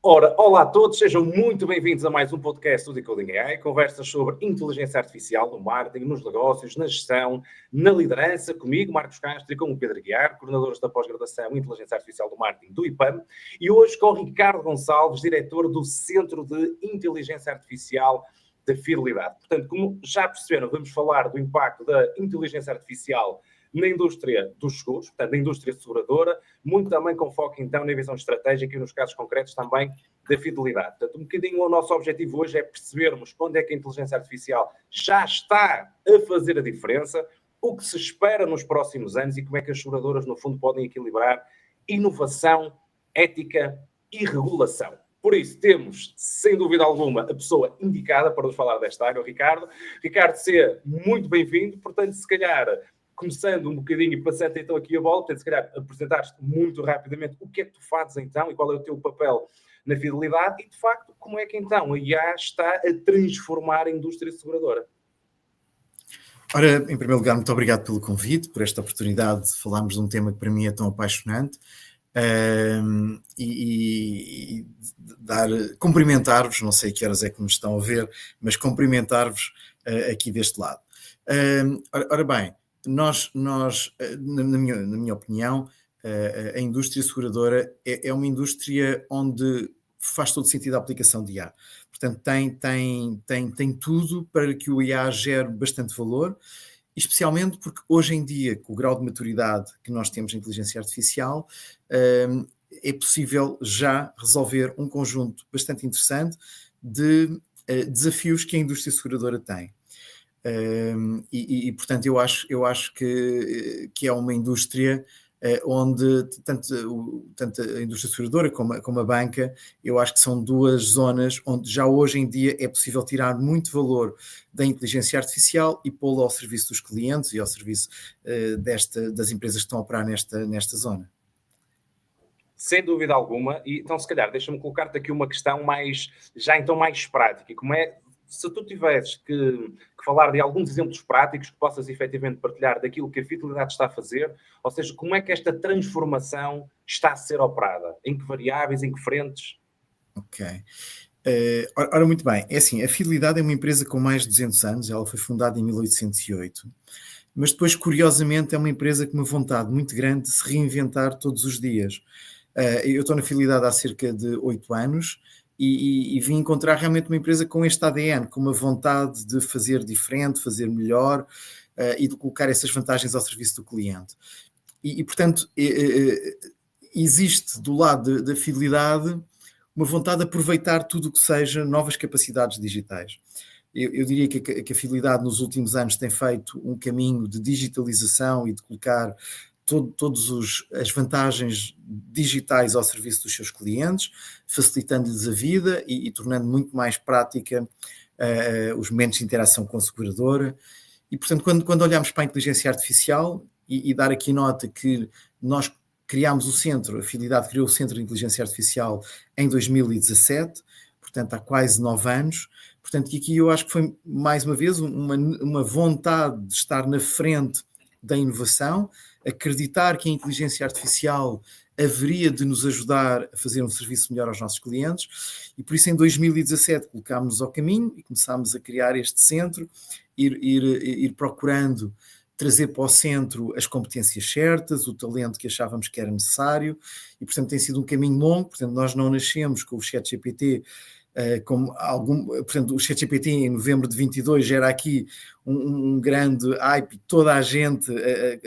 Ora, olá a todos, sejam muito bem-vindos a mais um podcast do Decoding AI, conversas sobre inteligência artificial no marketing, nos negócios, na gestão, na liderança, comigo, Marcos Castro, e com o Pedro Guiar, coordenadores da pós-graduação em Inteligência Artificial do Marketing do IPAM, e hoje com Ricardo Gonçalves, diretor do Centro de Inteligência Artificial da Fidelidade. Portanto, como já perceberam, vamos falar do impacto da inteligência artificial na indústria dos seguros, portanto, na indústria seguradora, muito também com foco, então, na visão estratégica e nos casos concretos também da fidelidade. Portanto, um bocadinho o nosso objetivo hoje é percebermos onde é que a inteligência artificial já está a fazer a diferença, o que se espera nos próximos anos e como é que as seguradoras, no fundo, podem equilibrar inovação, ética e regulação. Por isso, temos, sem dúvida alguma, a pessoa indicada para nos falar desta área, o Ricardo. Ricardo, seja muito bem-vindo. Portanto, se calhar, começando um bocadinho e passando então aqui a bola, portanto, se calhar apresentaste muito rapidamente o que é que tu fazes então e qual é o teu papel na fidelidade e, de facto, como é que então a IA está a transformar a indústria seguradora. Ora, em primeiro lugar, muito obrigado pelo convite, por esta oportunidade de falarmos de um tema que para mim é tão apaixonante e cumprimentar-vos, não sei que horas é que nos estão a ver, mas cumprimentar-vos aqui deste lado. Ora bem, nós na minha opinião, a indústria seguradora é uma indústria onde faz todo sentido a aplicação de IA. Portanto, tem tudo para que o IA gere bastante valor, especialmente porque hoje em dia, com o grau de maturidade que nós temos em inteligência artificial, é possível já resolver um conjunto bastante interessante de desafios que a indústria seguradora tem. Portanto, eu acho que é uma indústria onde tanto a indústria seguradora como a banca, eu acho que são duas zonas onde já hoje em dia é possível tirar muito valor da inteligência artificial e pô-la ao serviço dos clientes e ao serviço das empresas que estão a operar nesta zona. Sem dúvida alguma, e então se calhar deixa-me colocar-te aqui uma questão mais prática, como é, se tu tivesses que falar de alguns exemplos práticos que possas efetivamente partilhar daquilo que a fidelidade está a fazer, ou seja, como é que esta transformação está a ser operada? Em que variáveis, em que frentes? Ok. Ora, muito bem, é assim, a Fidelidade é uma empresa com mais de 200 anos, ela foi fundada em 1808, mas depois, curiosamente, é uma empresa com uma vontade muito grande de se reinventar todos os dias. Eu estou na Fidelidade há cerca de 8 anos, e vim encontrar realmente uma empresa com este ADN, com uma vontade de fazer diferente, fazer melhor e de colocar essas vantagens ao serviço do cliente. Portanto, existe do lado da fidelidade uma vontade de aproveitar tudo o que seja novas capacidades digitais. Eu diria que a fidelidade nos últimos anos tem feito um caminho de digitalização e de colocar todas as vantagens digitais ao serviço dos seus clientes, facilitando-lhes a vida e tornando muito mais prática os momentos de interação com a seguradora. E, portanto, quando olhamos para a inteligência artificial, e dar aqui nota que nós criámos o centro, a Fidelidade criou o Centro de Inteligência Artificial em 2017, portanto há quase 9 anos. Portanto, aqui eu acho que foi, mais uma vez, uma vontade de estar na frente da inovação, acreditar que a inteligência artificial haveria de nos ajudar a fazer um serviço melhor aos nossos clientes, e por isso em 2017 colocámos-nos ao caminho e começámos a criar este centro, ir procurando trazer para o centro as competências certas, o talento que achávamos que era necessário, e portanto tem sido um caminho longo. Portanto, nós não nascemos com o ChatGPT portanto, o ChatGPT em novembro de 22 já era aqui um grande hype, toda a gente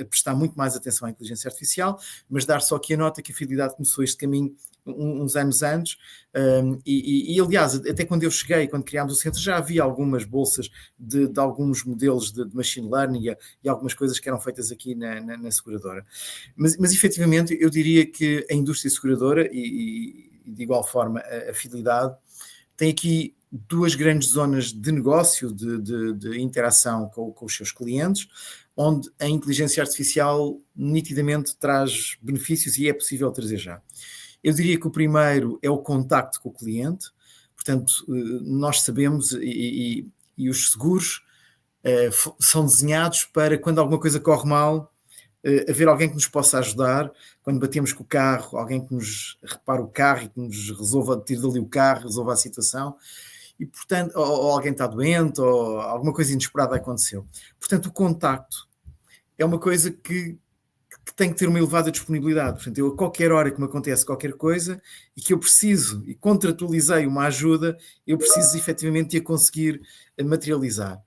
a prestar muito mais atenção à inteligência artificial, mas dar só aqui a nota que a Fidelidade começou este caminho uns anos antes, aliás, até quando eu cheguei, quando criámos o centro, já havia algumas bolsas de alguns modelos de machine learning e algumas coisas que eram feitas aqui na seguradora. Mas efetivamente eu diria que a indústria seguradora e de igual forma a Fidelidade tem aqui duas grandes zonas de negócio, de interação com os seus clientes, onde a inteligência artificial nitidamente traz benefícios e é possível trazer já. Eu diria que o primeiro é o contacto com o cliente. Portanto, nós sabemos e os seguros são desenhados para quando alguma coisa corre mal, haver alguém que nos possa ajudar quando batemos com o carro, alguém que nos repare o carro e que nos resolva, tire dali o carro, resolva a situação. E, portanto, ou alguém está doente, ou alguma coisa inesperada aconteceu. Portanto, o contacto é uma coisa que tem que ter uma elevada disponibilidade. Portanto, eu a qualquer hora que me acontece qualquer coisa e que eu preciso, e contratualizei uma ajuda, eu preciso efetivamente de a conseguir materializar.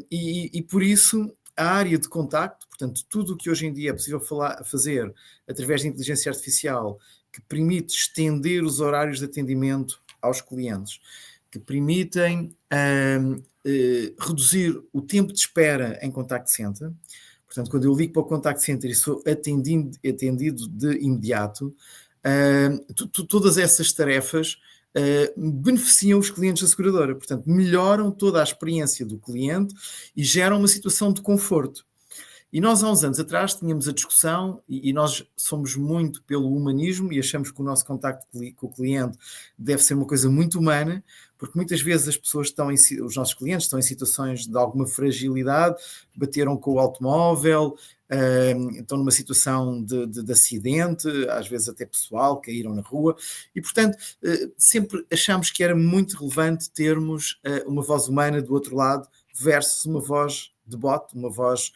E por isso, a área de contacto, portanto, tudo o que hoje em dia é possível fazer através da inteligência artificial, que permite estender os horários de atendimento aos clientes, que permitem reduzir o tempo de espera em contact center. Portanto, quando eu ligo para o contact center e sou atendido de imediato, todas essas tarefas beneficiam os clientes da seguradora. Portanto, melhoram toda a experiência do cliente e geram uma situação de conforto. E nós, há uns anos atrás, tínhamos a discussão, e nós somos muito pelo humanismo e achamos que o nosso contacto com o cliente deve ser uma coisa muito humana, porque muitas vezes as pessoas os nossos clientes estão em situações de alguma fragilidade, bateram com o automóvel, estão numa situação de acidente, às vezes até pessoal, caíram na rua, e portanto sempre achamos que era muito relevante termos uma voz humana do outro lado versus uma voz de bot, uma voz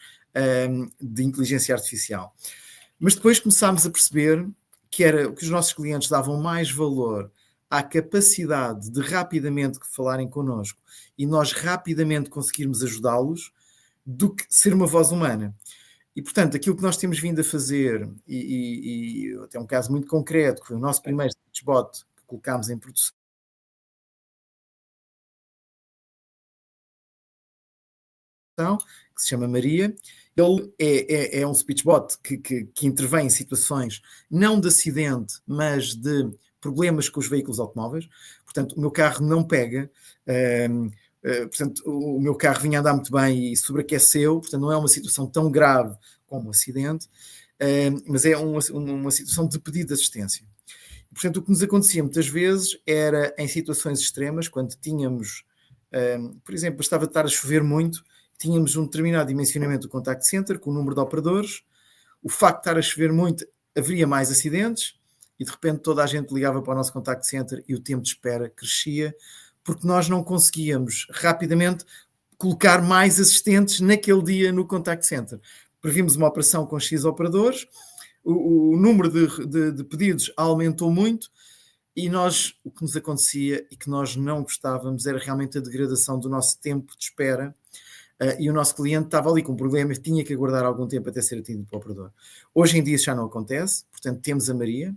de inteligência artificial. Mas depois começámos a perceber que os nossos clientes davam mais valor à capacidade de rapidamente falarem connosco e nós rapidamente conseguirmos ajudá-los do que ser uma voz humana. E, portanto, aquilo que nós temos vindo a fazer, e até um caso muito concreto, que foi o nosso primeiro chatbot que colocámos em produção, que se chama Maria. Ele é um speechbot que intervém em situações não de acidente, mas de problemas com os veículos automóveis. Portanto, o meu carro não pega, portanto, o meu carro vinha a andar muito bem e sobreaqueceu, portanto, não é uma situação tão grave como um acidente, mas é uma situação de pedido de assistência. Portanto, o que nos acontecia muitas vezes era em situações extremas, quando tínhamos, por exemplo, bastava estar a chover muito, tínhamos um determinado dimensionamento do contact center com o número de operadores, o facto de estar a chover muito, haveria mais acidentes e de repente toda a gente ligava para o nosso contact center e o tempo de espera crescia porque nós não conseguíamos rapidamente colocar mais assistentes naquele dia no contact center. Prevíamos uma operação com X operadores, o número de pedidos aumentou muito e o que nos acontecia e que nós não gostávamos era realmente a degradação do nosso tempo de espera. E o nosso cliente estava ali com um problema e tinha que aguardar algum tempo até ser atendido pelo operador. Hoje em dia isso já não acontece, portanto temos a Maria,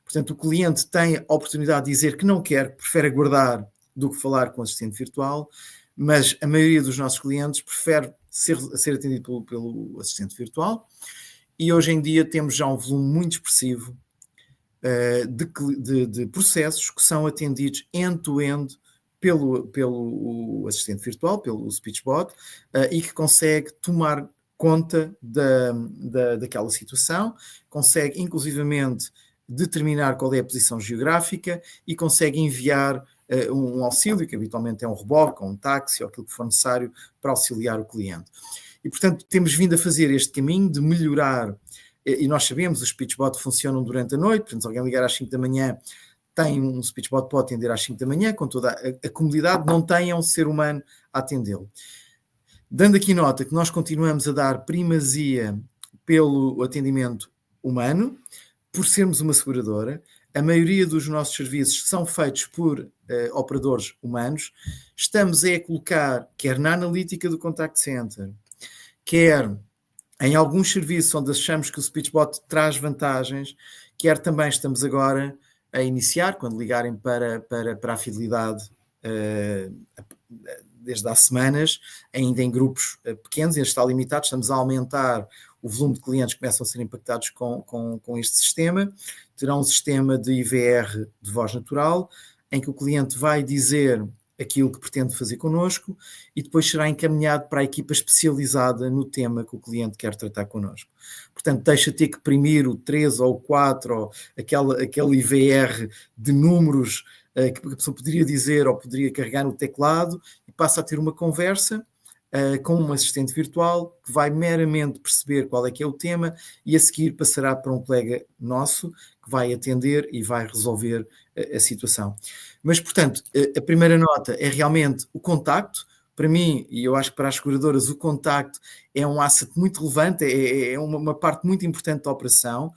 portanto o cliente tem a oportunidade de dizer que não quer, que prefere aguardar do que falar com o assistente virtual, mas a maioria dos nossos clientes prefere ser atendido pelo assistente virtual e hoje em dia temos já um volume muito expressivo de processos que são atendidos end-to-end pelo assistente virtual, pelo speechbot, e que consegue tomar conta daquela situação, consegue inclusivamente determinar qual é a posição geográfica e consegue enviar um auxílio, que habitualmente é um reboque, ou um táxi, ou aquilo que for necessário para auxiliar o cliente. E, portanto, temos vindo a fazer este caminho de melhorar, e nós sabemos, os speechbots funcionam durante a noite, portanto, se alguém ligar às 5 da manhã, tem um speechbot para atender às 5 da manhã, com toda a comodidade, não tem um ser humano a atendê-lo. Dando aqui nota que nós continuamos a dar primazia pelo atendimento humano, por sermos uma seguradora, a maioria dos nossos serviços são feitos por operadores humanos, estamos a colocar, quer na analítica do contact center, quer em alguns serviços onde achamos que o speechbot traz vantagens, quer também estamos agora a iniciar, quando ligarem para a fidelidade desde há semanas, ainda em grupos pequenos, ainda está limitado, estamos a aumentar o volume de clientes que começam a ser impactados com este sistema. Terá um sistema de IVR de voz natural, em que o cliente vai dizer aquilo que pretende fazer connosco e depois será encaminhado para a equipa especializada no tema que o cliente quer tratar connosco. Portanto, deixa de ter que imprimir o 3 ou o 4 ou aquele IVR de números que a pessoa poderia dizer ou poderia carregar no teclado e passa a ter uma conversa com um assistente virtual que vai meramente perceber qual é que é o tema e a seguir passará para um colega nosso que vai atender e vai resolver a situação. Mas, portanto, a primeira nota é realmente o contacto. Para mim, e eu acho que para as seguradoras, o contacto é um asset muito relevante, é uma parte muito importante da operação.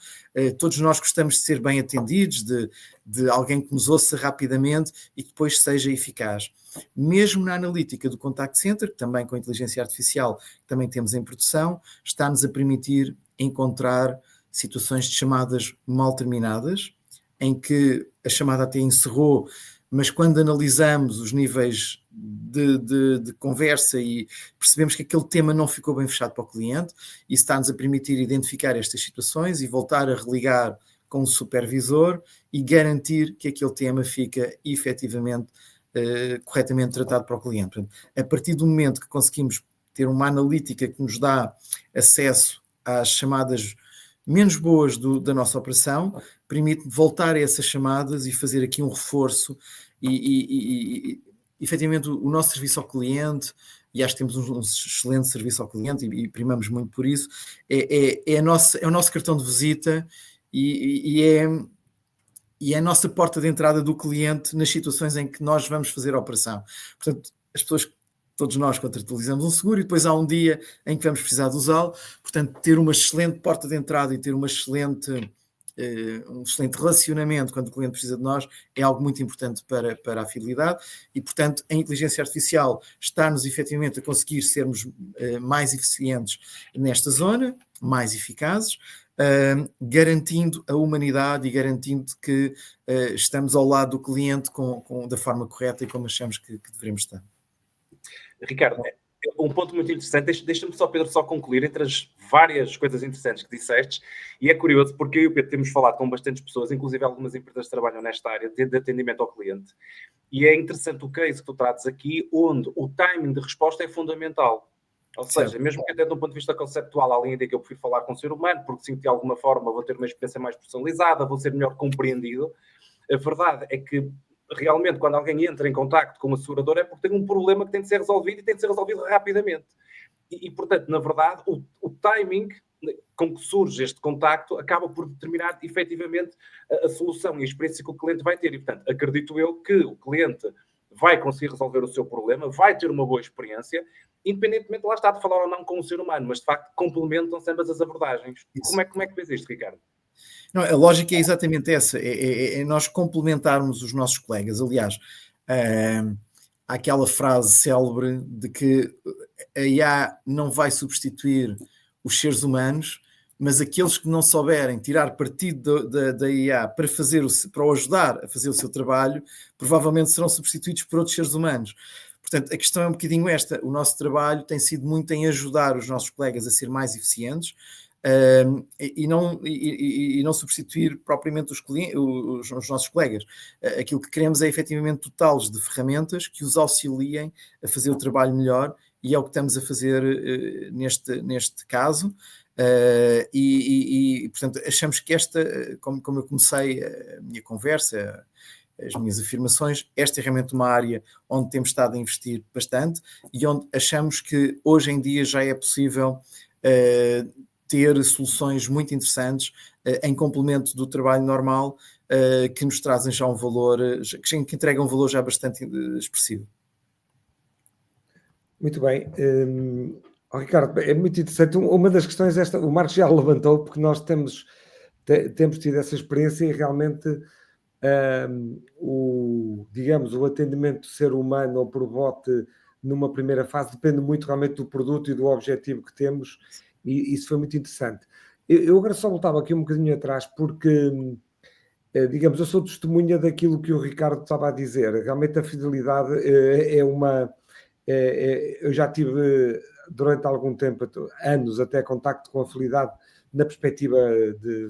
Todos nós gostamos de ser bem atendidos, de alguém que nos ouça rapidamente e que depois seja eficaz. Mesmo na analítica do Contact Center, que também com a inteligência artificial que também temos em produção, está-nos a permitir encontrar situações de chamadas mal terminadas, em que a chamada até encerrou, mas quando analisamos os níveis de conversa e percebemos que aquele tema não ficou bem fechado para o cliente, isso está-nos a permitir identificar estas situações e voltar a religar com o supervisor e garantir que aquele tema fica efetivamente corretamente tratado para o cliente. Portanto, a partir do momento que conseguimos ter uma analítica que nos dá acesso às chamadas menos boas da nossa operação, permite voltar a essas chamadas e fazer aqui um reforço e efetivamente o nosso serviço ao cliente, e acho que temos um excelente serviço ao cliente e primamos muito por isso, é o nosso cartão de visita e é a nossa porta de entrada do cliente nas situações em que nós vamos fazer a operação. Portanto, as pessoas, todos nós contratualizamos um seguro e depois há um dia em que vamos precisar de usá-lo. Portanto, ter uma excelente porta de entrada e ter um excelente relacionamento quando o cliente precisa de nós é algo muito importante para a fidelidade e, portanto, a inteligência artificial está-nos efetivamente a conseguir sermos mais eficientes nesta zona, mais eficazes, garantindo a humanidade e garantindo que estamos ao lado do cliente da forma correta e como achamos que devemos estar. Ricardo, um ponto muito interessante, deixa-me só, Pedro, só concluir entre as várias coisas interessantes que disseste, e é curioso porque eu e o Pedro temos falado com bastantes pessoas, inclusive algumas empresas que trabalham nesta área de atendimento ao cliente, e é interessante o case que tu trazes aqui, onde o timing de resposta é fundamental. Ou seja, mesmo que até de um ponto de vista conceptual, além de que eu prefiro falar com o ser humano, porque sinto de alguma forma vou ter uma experiência mais personalizada, vou ser melhor compreendido, a verdade é que realmente quando alguém entra em contacto com uma seguradora é porque tem um problema que tem de ser resolvido e tem de ser resolvido rapidamente. E portanto, na verdade, o timing com que surge este contacto acaba por determinar efetivamente a solução e a experiência que o cliente vai ter. E portanto, acredito eu que o cliente vai conseguir resolver o seu problema, vai ter uma boa experiência, independentemente, lá está, de falar ou não com o ser humano, mas de facto complementam-se ambas as abordagens. Como é que vês isto, Ricardo? Não, a lógica é exatamente essa, é nós complementarmos os nossos colegas. Aliás, há aquela frase célebre de que a IA não vai substituir os seres humanos, mas aqueles que não souberem tirar partido da IA para o ajudar a fazer o seu trabalho, provavelmente serão substituídos por outros seres humanos. Portanto, a questão é um bocadinho esta. O nosso trabalho tem sido muito em ajudar os nossos colegas a ser mais eficientes, e não substituir propriamente os nossos colegas. Aquilo que queremos é efetivamente dotá-los de ferramentas que os auxiliem a fazer o trabalho melhor, e é o que estamos a fazer neste caso. Portanto, achamos que como eu comecei a minha conversa, as minhas afirmações, esta é realmente uma área onde temos estado a investir bastante e onde achamos que hoje em dia já é possível ter soluções muito interessantes em complemento do trabalho normal, que nos trazem já um valor, que entregam um valor já bastante expressivo. Muito bem. Ricardo, é muito interessante. Uma das questões, o Marcos já levantou, porque nós temos tido essa experiência e realmente o atendimento ser humano ou por bot numa primeira fase depende muito realmente do produto e do objetivo que temos, e isso foi muito interessante. Eu agora só voltava aqui um bocadinho atrás, porque, digamos, eu sou testemunha daquilo que o Ricardo estava a dizer. Realmente a fidelidade eu já tive durante algum tempo, anos até, contacto com a fidelidade na perspectiva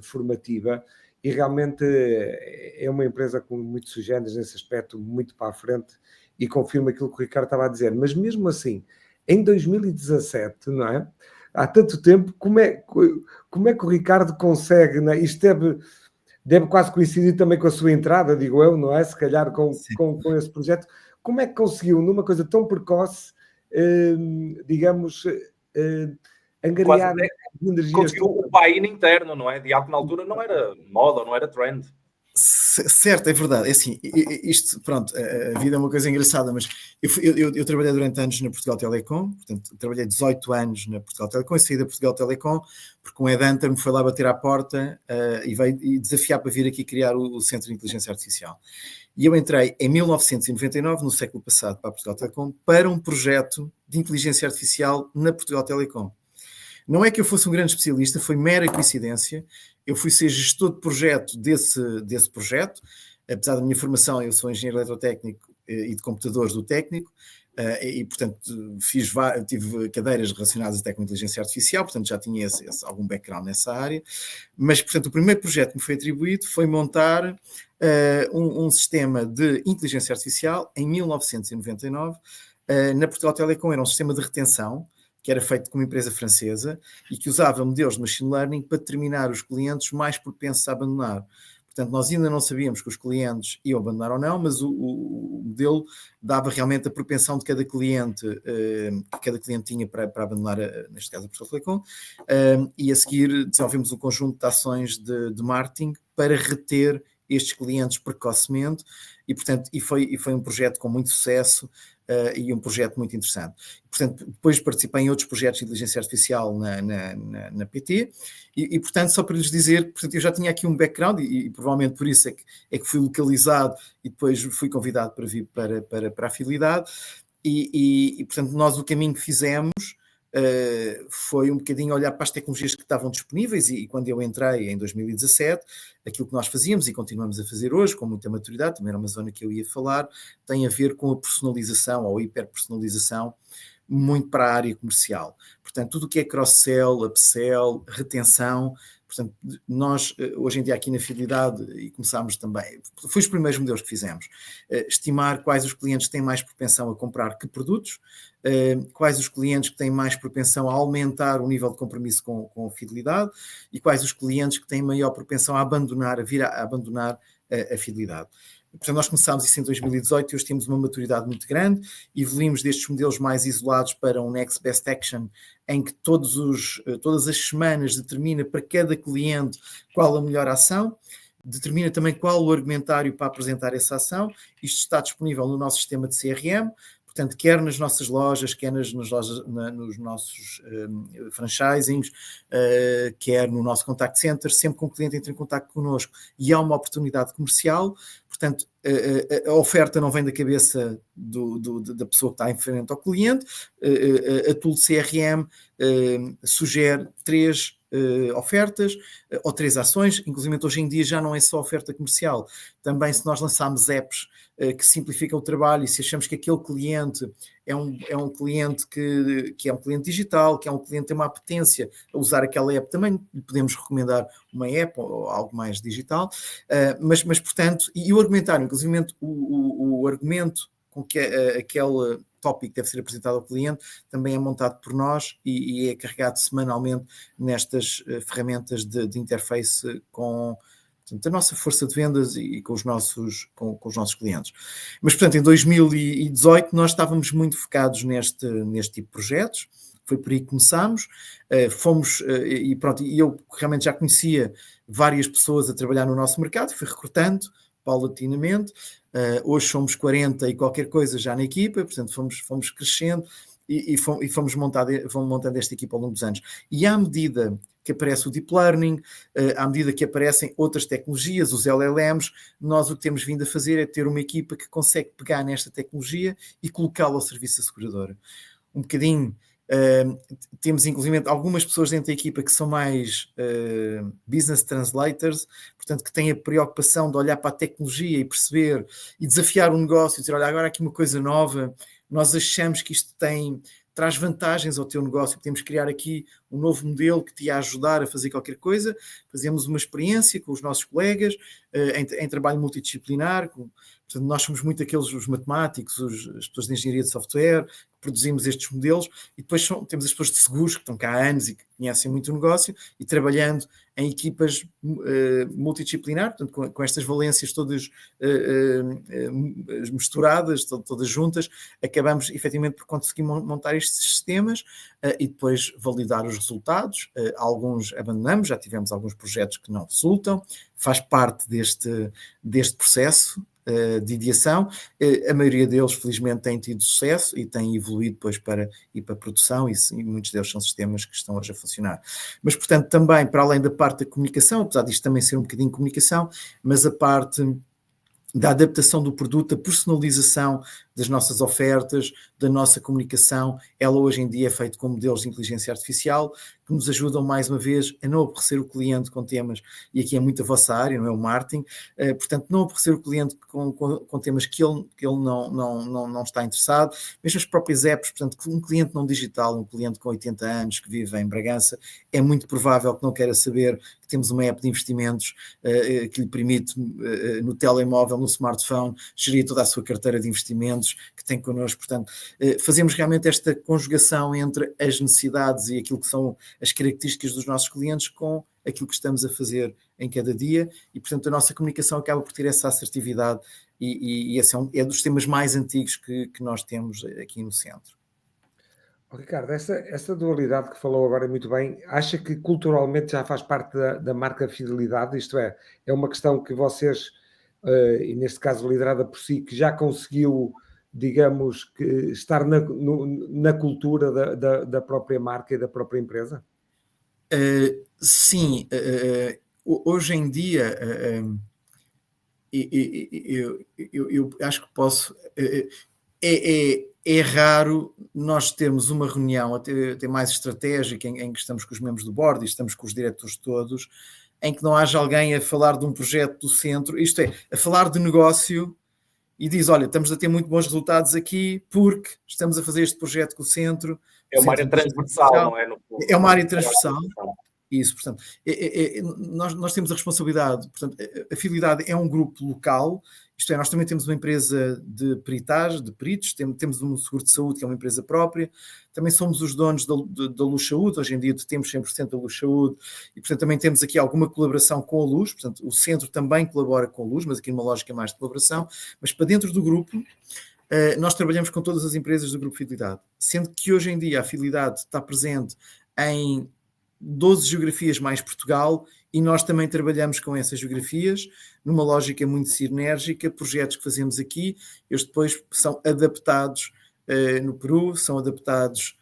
formativa, e realmente é uma empresa com muitos sugestões nesse aspecto, muito para a frente, e confirma aquilo que o Ricardo estava a dizer. Mas mesmo assim, em 2017, não é? Há tanto tempo, como é que o Ricardo consegue, não é? Isto deve quase coincidir também com a sua entrada, digo eu, não é? Se calhar com esse projeto. Como é que conseguiu, numa coisa tão precoce, digamos, angariar energias. Conseguiu o buy-in interno, não é? De algo que na altura não era moda, não era trend. Certo, é verdade. É assim, isto, pronto, a vida é uma coisa engraçada, mas eu trabalhei durante anos na Portugal Telecom, portanto, trabalhei 18 anos na Portugal Telecom e saí da Portugal Telecom porque um headhunter me foi lá bater à porta e veio desafiar para vir aqui criar o Centro de Inteligência Artificial. E eu entrei em 1999, no século passado, para a Portugal Telecom, para um projeto de inteligência artificial na Portugal Telecom. Não é que eu fosse um grande especialista, foi mera coincidência. Eu fui ser gestor de projeto desse projeto. Apesar da minha formação, eu sou engenheiro eletrotécnico e de computadores do técnico, e, portanto, tive cadeiras relacionadas até com inteligência artificial, portanto, já tinha algum background nessa área. Mas, portanto, o primeiro projeto que me foi atribuído foi montar um sistema de inteligência artificial em 1999. Na Portugal Telecom era um sistema de retenção, que era feito com uma empresa francesa e que usava modelos de machine learning para determinar os clientes mais propensos a abandonar. Portanto, nós ainda não sabíamos que os clientes iam abandonar ou não, mas o modelo dava realmente a propensão de cada cliente, que cada cliente tinha para abandonar, neste caso a Portugal Telecom, e a seguir desenvolvemos um conjunto de ações de marketing para reter estes clientes precocemente e, portanto, foi um projeto com muito sucesso e um projeto muito interessante. Portanto, depois participei em outros projetos de inteligência artificial na PT e, portanto, só para lhes dizer, portanto, eu já tinha aqui um background e provavelmente por isso é que fui localizado e depois fui convidado para vir para a Fidelidade e, portanto, nós o caminho que fizemos foi um bocadinho olhar para as tecnologias que estavam disponíveis e quando eu entrei em 2017, aquilo que nós fazíamos e continuamos a fazer hoje com muita maturidade, também era uma zona que eu ia falar, tem a ver com a personalização ou hiperpersonalização muito para a área comercial. Portanto, tudo o que é cross-sell, upsell, retenção, portanto, nós hoje em dia aqui na Fidelidade, e começámos também, foi os primeiros modelos que fizemos, estimar quais os clientes têm mais propensão a comprar que produtos, quais os clientes que têm mais propensão a aumentar o nível de compromisso com a fidelidade e quais os clientes que têm maior propensão a vir a abandonar a fidelidade. Portanto, nós começámos isso em 2018 e hoje temos uma maturidade muito grande, evoluímos destes modelos mais isolados para um Next Best Action, em que todas as semanas determina para cada cliente qual a melhor ação, determina também qual o argumentário para apresentar essa ação. Isto está disponível no nosso sistema de CRM, portanto, quer nas nossas lojas, quer nos nossos franchisings, quer no nosso contact center, sempre que um cliente entra em contato connosco e há uma oportunidade comercial, portanto, a oferta não vem da cabeça da pessoa que está em frente ao cliente, a tool CRM sugere 3 ofertas ou 3 ações, inclusive hoje em dia já não é só oferta comercial, também se nós lançarmos apps que simplificam o trabalho e se achamos que aquele cliente é um cliente que é um cliente digital, que é um cliente que tem uma apetência a usar aquela app, também lhe podemos recomendar uma app ou algo mais digital, mas portanto, e o argumentário, inclusive o argumento com que aquele tópico deve ser apresentado ao cliente também é montado por nós e é carregado semanalmente nestas ferramentas de interface com a nossa força de vendas e com os nossos clientes. Mas, portanto, em 2018 nós estávamos muito focados neste tipo de projetos, foi por aí que começámos, e eu realmente já conhecia várias pessoas a trabalhar no nosso mercado, fui recrutando paulatinamente, hoje somos 40 e qualquer coisa já na equipa, portanto fomos crescendo e fomos montando esta equipa ao longo dos anos. E à medida que aparece o Deep Learning, à medida que aparecem outras tecnologias, os LLMs, nós o que temos vindo a fazer é ter uma equipa que consegue pegar nesta tecnologia e colocá-la ao serviço da seguradora. Um bocadinho, temos inclusive algumas pessoas dentro da equipa que são mais business translators, portanto que têm a preocupação de olhar para a tecnologia e perceber e desafiar um negócio e dizer, olha, agora aqui uma coisa nova, nós achamos que isto traz vantagens ao teu negócio, podemos criar aqui um novo modelo que te ia ajudar a fazer qualquer coisa, fazemos uma experiência com os nossos colegas em trabalho multidisciplinar, portanto nós somos muito os matemáticos, as pessoas de engenharia de software, que produzimos estes modelos, e depois temos as pessoas de seguros que estão cá há anos e que conhecem muito o negócio, e trabalhando em equipas multidisciplinares, portanto, com estas valências todas misturadas, todas juntas, acabamos efetivamente por conseguir montar estes sistemas e depois validar os resultados. Alguns abandonamos, já tivemos alguns projetos que não resultam, faz parte deste processo de ideação. A maioria deles, felizmente, tem tido sucesso e tem evoluído depois para ir para a produção, e muitos deles são sistemas que estão hoje a funcionar. Mas, portanto, também, para além da parte da comunicação, apesar disto também ser um bocadinho de comunicação, mas a parte da adaptação do produto, da personalização das nossas ofertas, da nossa comunicação, ela hoje em dia é feita com modelos de inteligência artificial que nos ajudam, mais uma vez, a não aborrecer o cliente com temas, e aqui é muito a vossa área, não é o marketing, portanto, não aborrecer o cliente com temas que ele não está interessado, mesmo as próprias apps, portanto, um cliente não digital, um cliente com 80 anos que vive em Bragança, é muito provável que não queira saber que temos uma app de investimentos que lhe permite, no telemóvel, no smartphone, gerir toda a sua carteira de investimentos que tem connosco. Portanto, fazemos realmente esta conjugação entre as necessidades e aquilo que são as características dos nossos clientes com aquilo que estamos a fazer em cada dia, e portanto a nossa comunicação acaba por ter essa assertividade, e esse é dos temas mais antigos que nós temos aqui no centro. Ricardo, essa dualidade que falou agora muito bem, acha que culturalmente já faz parte da marca fidelidade? Isto é uma questão que vocês, e neste caso liderada por si, que já conseguiu, digamos, que estar na cultura da própria marca e da própria empresa? Sim, hoje em dia eu acho que posso... É raro nós termos uma reunião até mais estratégica em que estamos com os membros do board e estamos com os diretores todos, em que não haja alguém a falar de um projeto do centro, isto é, a falar de negócio, e diz, olha, estamos a ter muito bons resultados aqui porque estamos a fazer este projeto com o centro. É uma área transversal, não é? É uma área transversal. Isso, portanto, nós temos a responsabilidade, portanto, a Fidelidade é um grupo local, isto é, nós também temos uma empresa de peritagem, de peritos, temos um seguro de saúde que é uma empresa própria, também somos os donos da Luz Saúde, hoje em dia temos 100% da Luz Saúde, e portanto também temos aqui alguma colaboração com a Luz, portanto o centro também colabora com a Luz, mas aqui numa lógica mais de colaboração, mas para dentro do grupo, nós trabalhamos com todas as empresas do grupo Fidelidade, sendo que hoje em dia a Fidelidade está presente em 12 geografias mais Portugal, e nós também trabalhamos com essas geografias numa lógica muito sinérgica. Projetos que fazemos aqui, eles depois são adaptados no Peru, são adaptados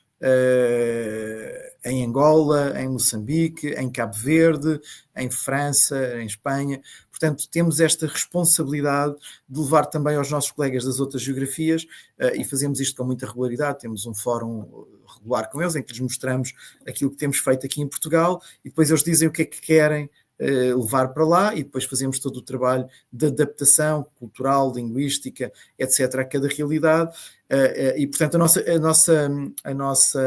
em Angola, em Moçambique, em Cabo Verde, em França, em Espanha. Portanto, temos esta responsabilidade de levar também aos nossos colegas das outras geografias, e fazemos isto com muita regularidade. Temos um fórum regular com eles, em que lhes mostramos aquilo que temos feito aqui em Portugal, e depois eles dizem o que é que querem levar para lá, e depois fazemos todo o trabalho de adaptação cultural, linguística, etc., a cada realidade, e portanto a nossa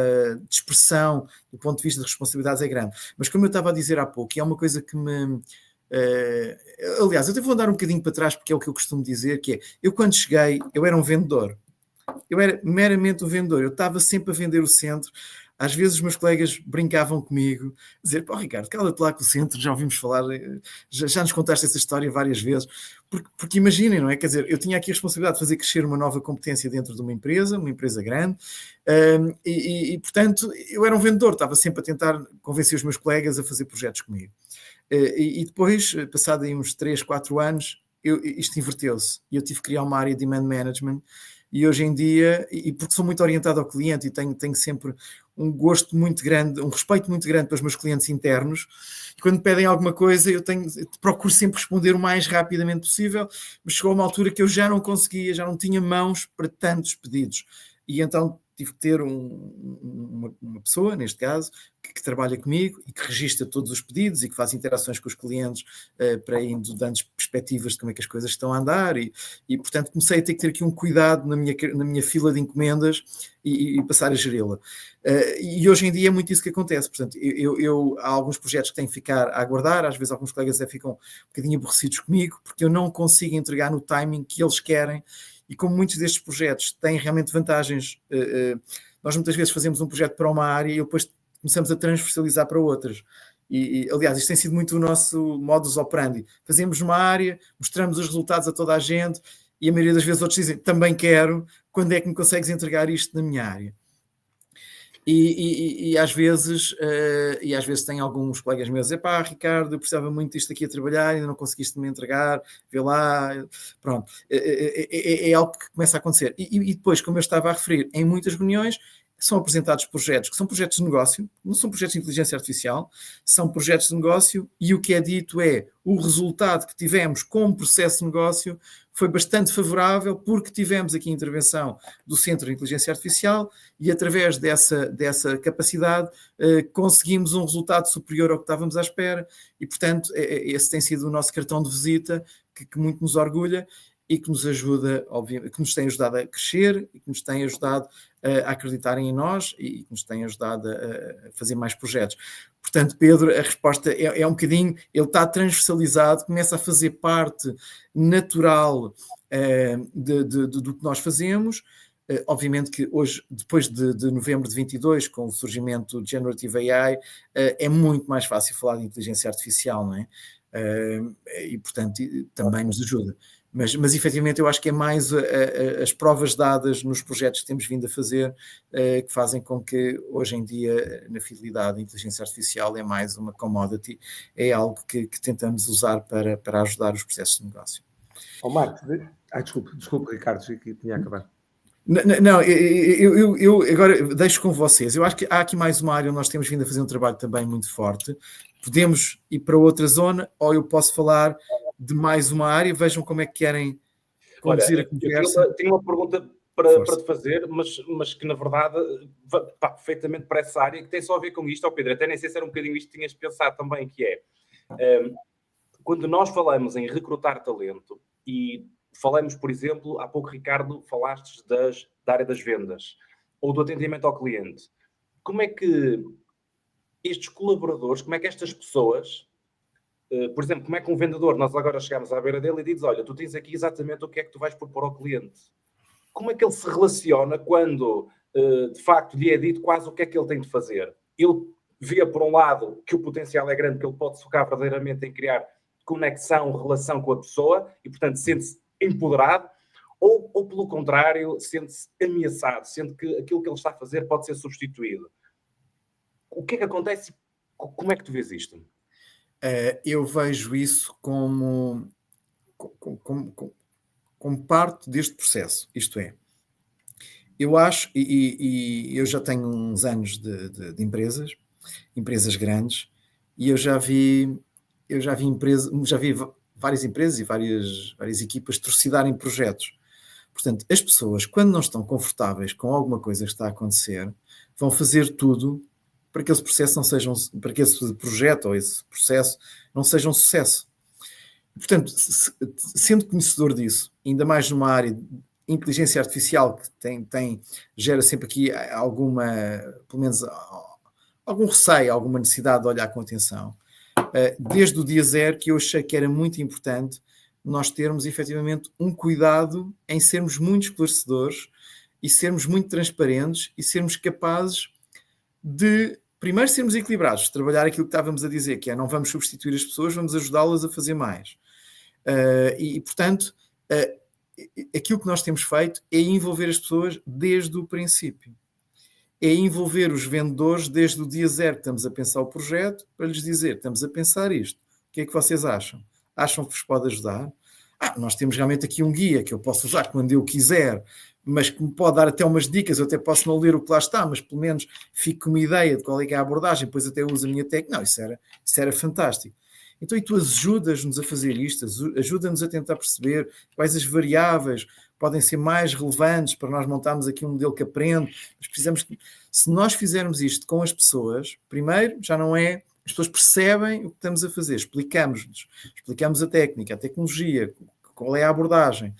dispersão do ponto de vista de responsabilidades é grande. Mas como eu estava a dizer há pouco, e é uma coisa que me... aliás, eu até vou andar um bocadinho para trás, porque é o que eu costumo dizer, que é, eu quando cheguei, eu era um vendedor. Eu era meramente um vendedor, eu estava sempre a vender o centro. Às vezes os meus colegas brincavam comigo, dizer, pô Ricardo, cala-te lá com o centro, já ouvimos falar, já nos contaste essa história várias vezes, porque imaginem, não é? Quer dizer, eu tinha aqui a responsabilidade de fazer crescer uma nova competência dentro de uma empresa grande, e portanto eu era um vendedor, estava sempre a tentar convencer os meus colegas a fazer projetos comigo. E depois, passado aí uns 3, 4 anos, isto inverteu-se, e eu tive que criar uma área de demand management. E hoje em dia, e porque sou muito orientado ao cliente e tenho sempre um gosto muito grande, um respeito muito grande para os meus clientes internos, e quando me pedem alguma coisa eu procuro sempre responder o mais rapidamente possível, mas chegou uma altura que eu já não conseguia, já não tinha mãos para tantos pedidos, e então tive que ter uma pessoa, neste caso, que trabalha comigo e que registra todos os pedidos e que faz interações com os clientes, para ir dando perspectivas de como é que as coisas estão a andar, e portanto comecei a ter que ter aqui um cuidado na minha fila de encomendas e passar a geri-la. E hoje em dia é muito isso que acontece. Portanto, há alguns projetos que têm que ficar a aguardar, às vezes alguns colegas ficam um bocadinho aborrecidos comigo, porque eu não consigo entregar no timing que eles querem, e como muitos destes projetos têm realmente vantagens, nós muitas vezes fazemos um projeto para uma área e depois começamos a transversalizar para outras. Aliás, isto tem sido muito o nosso modus operandi. Fazemos numa área, mostramos os resultados a toda a gente e a maioria das vezes outros dizem, também quero, quando é que me consegues entregar isto na minha área? E às vezes tem alguns colegas meus, Ricardo, eu precisava muito disto aqui a trabalhar, ainda não conseguiste me entregar, vê lá, pronto. É algo que começa a acontecer. E depois, como eu estava a referir, em muitas reuniões, são apresentados projetos que são projetos de negócio, não são projetos de inteligência artificial, são projetos de negócio e o que é dito é o resultado que tivemos como processo de negócio foi bastante favorável porque tivemos aqui a intervenção do Centro de Inteligência Artificial e através dessa capacidade conseguimos um resultado superior ao que estávamos à espera e, portanto, esse tem sido o nosso cartão de visita que muito nos orgulha e que nos ajuda, obviamente, que nos tem ajudado a crescer e que nos tem ajudado a acreditarem em nós e que nos tem ajudado a fazer mais projetos. Portanto, Pedro, a resposta é um bocadinho, ele está transversalizado, começa a fazer parte natural do que nós fazemos. Obviamente que hoje, depois de novembro de 22, com o surgimento de Generative AI, é muito mais fácil falar de inteligência artificial, não é? E, portanto, também nos ajuda. Mas efetivamente eu acho que é mais as provas dadas nos projetos que temos vindo a fazer que fazem com que hoje em dia na fidelidade a inteligência artificial é mais uma commodity, é algo que tentamos usar para ajudar os processos de negócio. Marcos, desculpe Ricardo, que tinha acabado. Não, eu agora deixo com vocês. Eu acho que há aqui mais uma área onde nós temos vindo a fazer um trabalho também muito forte. Podemos ir para outra zona ou eu posso falar de mais uma área. Vejam como é que querem conduzir a conversa. Eu tenho uma pergunta para te fazer, mas que na verdade está perfeitamente para essa área que tem só a ver com isto, Pedro. Até nem sei se era um bocadinho isto que tinhas pensado também, que é quando nós falamos em recrutar talento e falamos, por exemplo, há pouco, Ricardo, falaste da área das vendas ou do atendimento ao cliente. Como é que estes colaboradores, como é que estas pessoas, por exemplo, como é que um vendedor, nós agora chegamos à beira dele e diz, olha, tu tens aqui exatamente o que é que tu vais propor ao cliente. Como é que ele se relaciona quando, de facto, lhe é dito quase o que é que ele tem de fazer? Ele vê, por um lado, que o potencial é grande, que ele pode focar verdadeiramente em criar conexão, relação com a pessoa e, portanto, sente-se empoderado, ou pelo contrário, sente-se ameaçado, sente que aquilo que ele está a fazer pode ser substituído. O que é que acontece? Como é que tu vês isto? Eu vejo isso como parte deste processo. Isto é, eu acho, e eu já tenho uns anos de empresas grandes, e eu já vi várias empresas e várias equipas torcidarem projetos. Portanto, as pessoas, quando não estão confortáveis com alguma coisa que está a acontecer, vão fazer tudo para que esse processo não seja para que esse projeto ou esse processo não seja um sucesso. Portanto, sendo conhecedor disso, ainda mais numa área de inteligência artificial que gera sempre aqui pelo menos algum receio, alguma necessidade de olhar com atenção, desde o dia zero que eu achei que era muito importante nós termos efetivamente um cuidado em sermos muito esclarecedores e sermos muito transparentes e sermos capazes de, primeiro, sermos equilibrados, trabalhar aquilo que estávamos a dizer, que é não vamos substituir as pessoas, vamos ajudá-las a fazer mais. Portanto, aquilo que nós temos feito é envolver as pessoas desde o princípio. É envolver os vendedores desde o dia zero que estamos a pensar o projeto, para lhes dizer, estamos a pensar isto. O que é que vocês acham? Acham que vos pode ajudar? Nós temos realmente aqui um guia que eu posso usar quando eu quiser, mas que me pode dar até umas dicas, eu até posso não ler o que lá está, mas pelo menos fico com uma ideia de qual é que é a abordagem, depois até uso a minha técnica. Não, isso era fantástico. Então, e tu ajudas-nos a fazer isto, ajuda-nos a tentar perceber quais as variáveis podem ser mais relevantes para nós montarmos aqui um modelo que aprende. Mas precisamos que, se nós fizermos isto com as pessoas, primeiro, já não é... As pessoas percebem o que estamos a fazer, explicamos a técnica, a tecnologia, qual é a abordagem.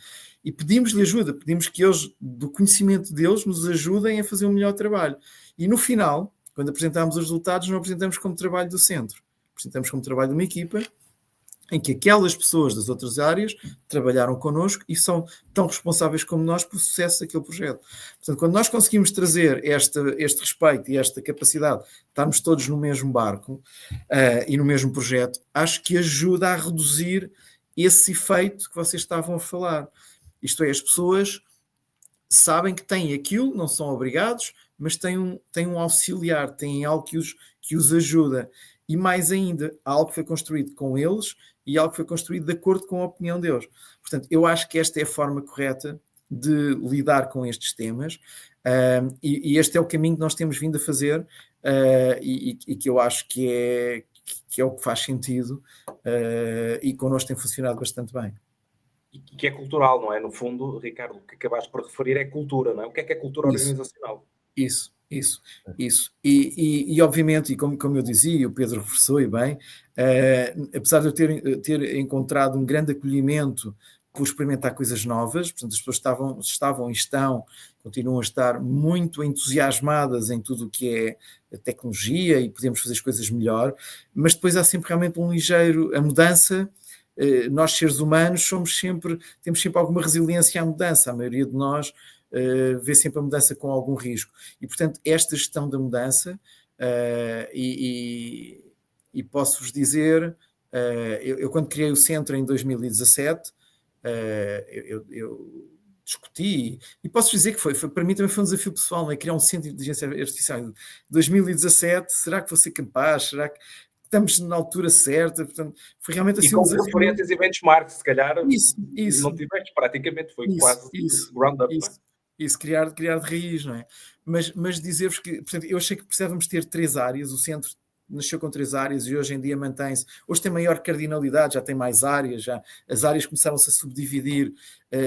E pedimos-lhe ajuda, pedimos que eles, do conhecimento deles, nos ajudem a fazer um melhor trabalho. E no final, quando apresentamos os resultados, não apresentamos como trabalho do centro. Apresentamos como trabalho de uma equipa em que aquelas pessoas das outras áreas trabalharam connosco e são tão responsáveis como nós pelo sucesso daquele projeto. Portanto, quando nós conseguimos trazer este respeito e esta capacidade, estarmos todos no mesmo barco e no mesmo projeto, acho que ajuda a reduzir esse efeito que vocês estavam a falar. Isto é, as pessoas sabem que têm aquilo, não são obrigados, mas têm um auxiliar, têm algo que os ajuda. E mais ainda, algo que foi construído com eles e algo que foi construído de acordo com a opinião deles. Portanto, eu acho que esta é a forma correta de lidar com estes temas e este é o caminho que nós temos vindo a fazer e que eu acho que é o que faz sentido e connosco tem funcionado bastante bem. E que é cultural, não é? No fundo, Ricardo, o que acabaste por referir é cultura, não é? O que é cultura organizacional? Isso. E obviamente, e como eu dizia, e o Pedro reforçou e bem, apesar de eu ter encontrado um grande acolhimento por experimentar coisas novas, portanto as pessoas estavam e continuam a estar muito entusiasmadas em tudo o que é a tecnologia e podemos fazer as coisas melhor, mas depois há sempre realmente a mudança. Nós seres humanos temos sempre alguma resiliência à mudança, a maioria de nós vê sempre a mudança com algum risco. E, portanto, esta gestão da mudança, e posso-vos dizer, eu quando criei o centro em 2017, eu discuti, e posso dizer que para mim também foi um desafio pessoal, né? Criar um centro de inteligência artificial em 2017, será que vou ser capaz? Será que estamos na altura certa? Portanto, foi realmente assim um desafio. E com referências e benchmarks, se calhar, isso. Não tiveste praticamente, foi quase ground up. Isso, criar de raiz, não é? Mas dizer-vos que, portanto, eu achei que precisávamos ter 3 áreas, o centro nasceu com 3 áreas e hoje em dia mantém-se, hoje tem maior cardinalidade, já tem mais áreas, já as áreas começaram-se a subdividir,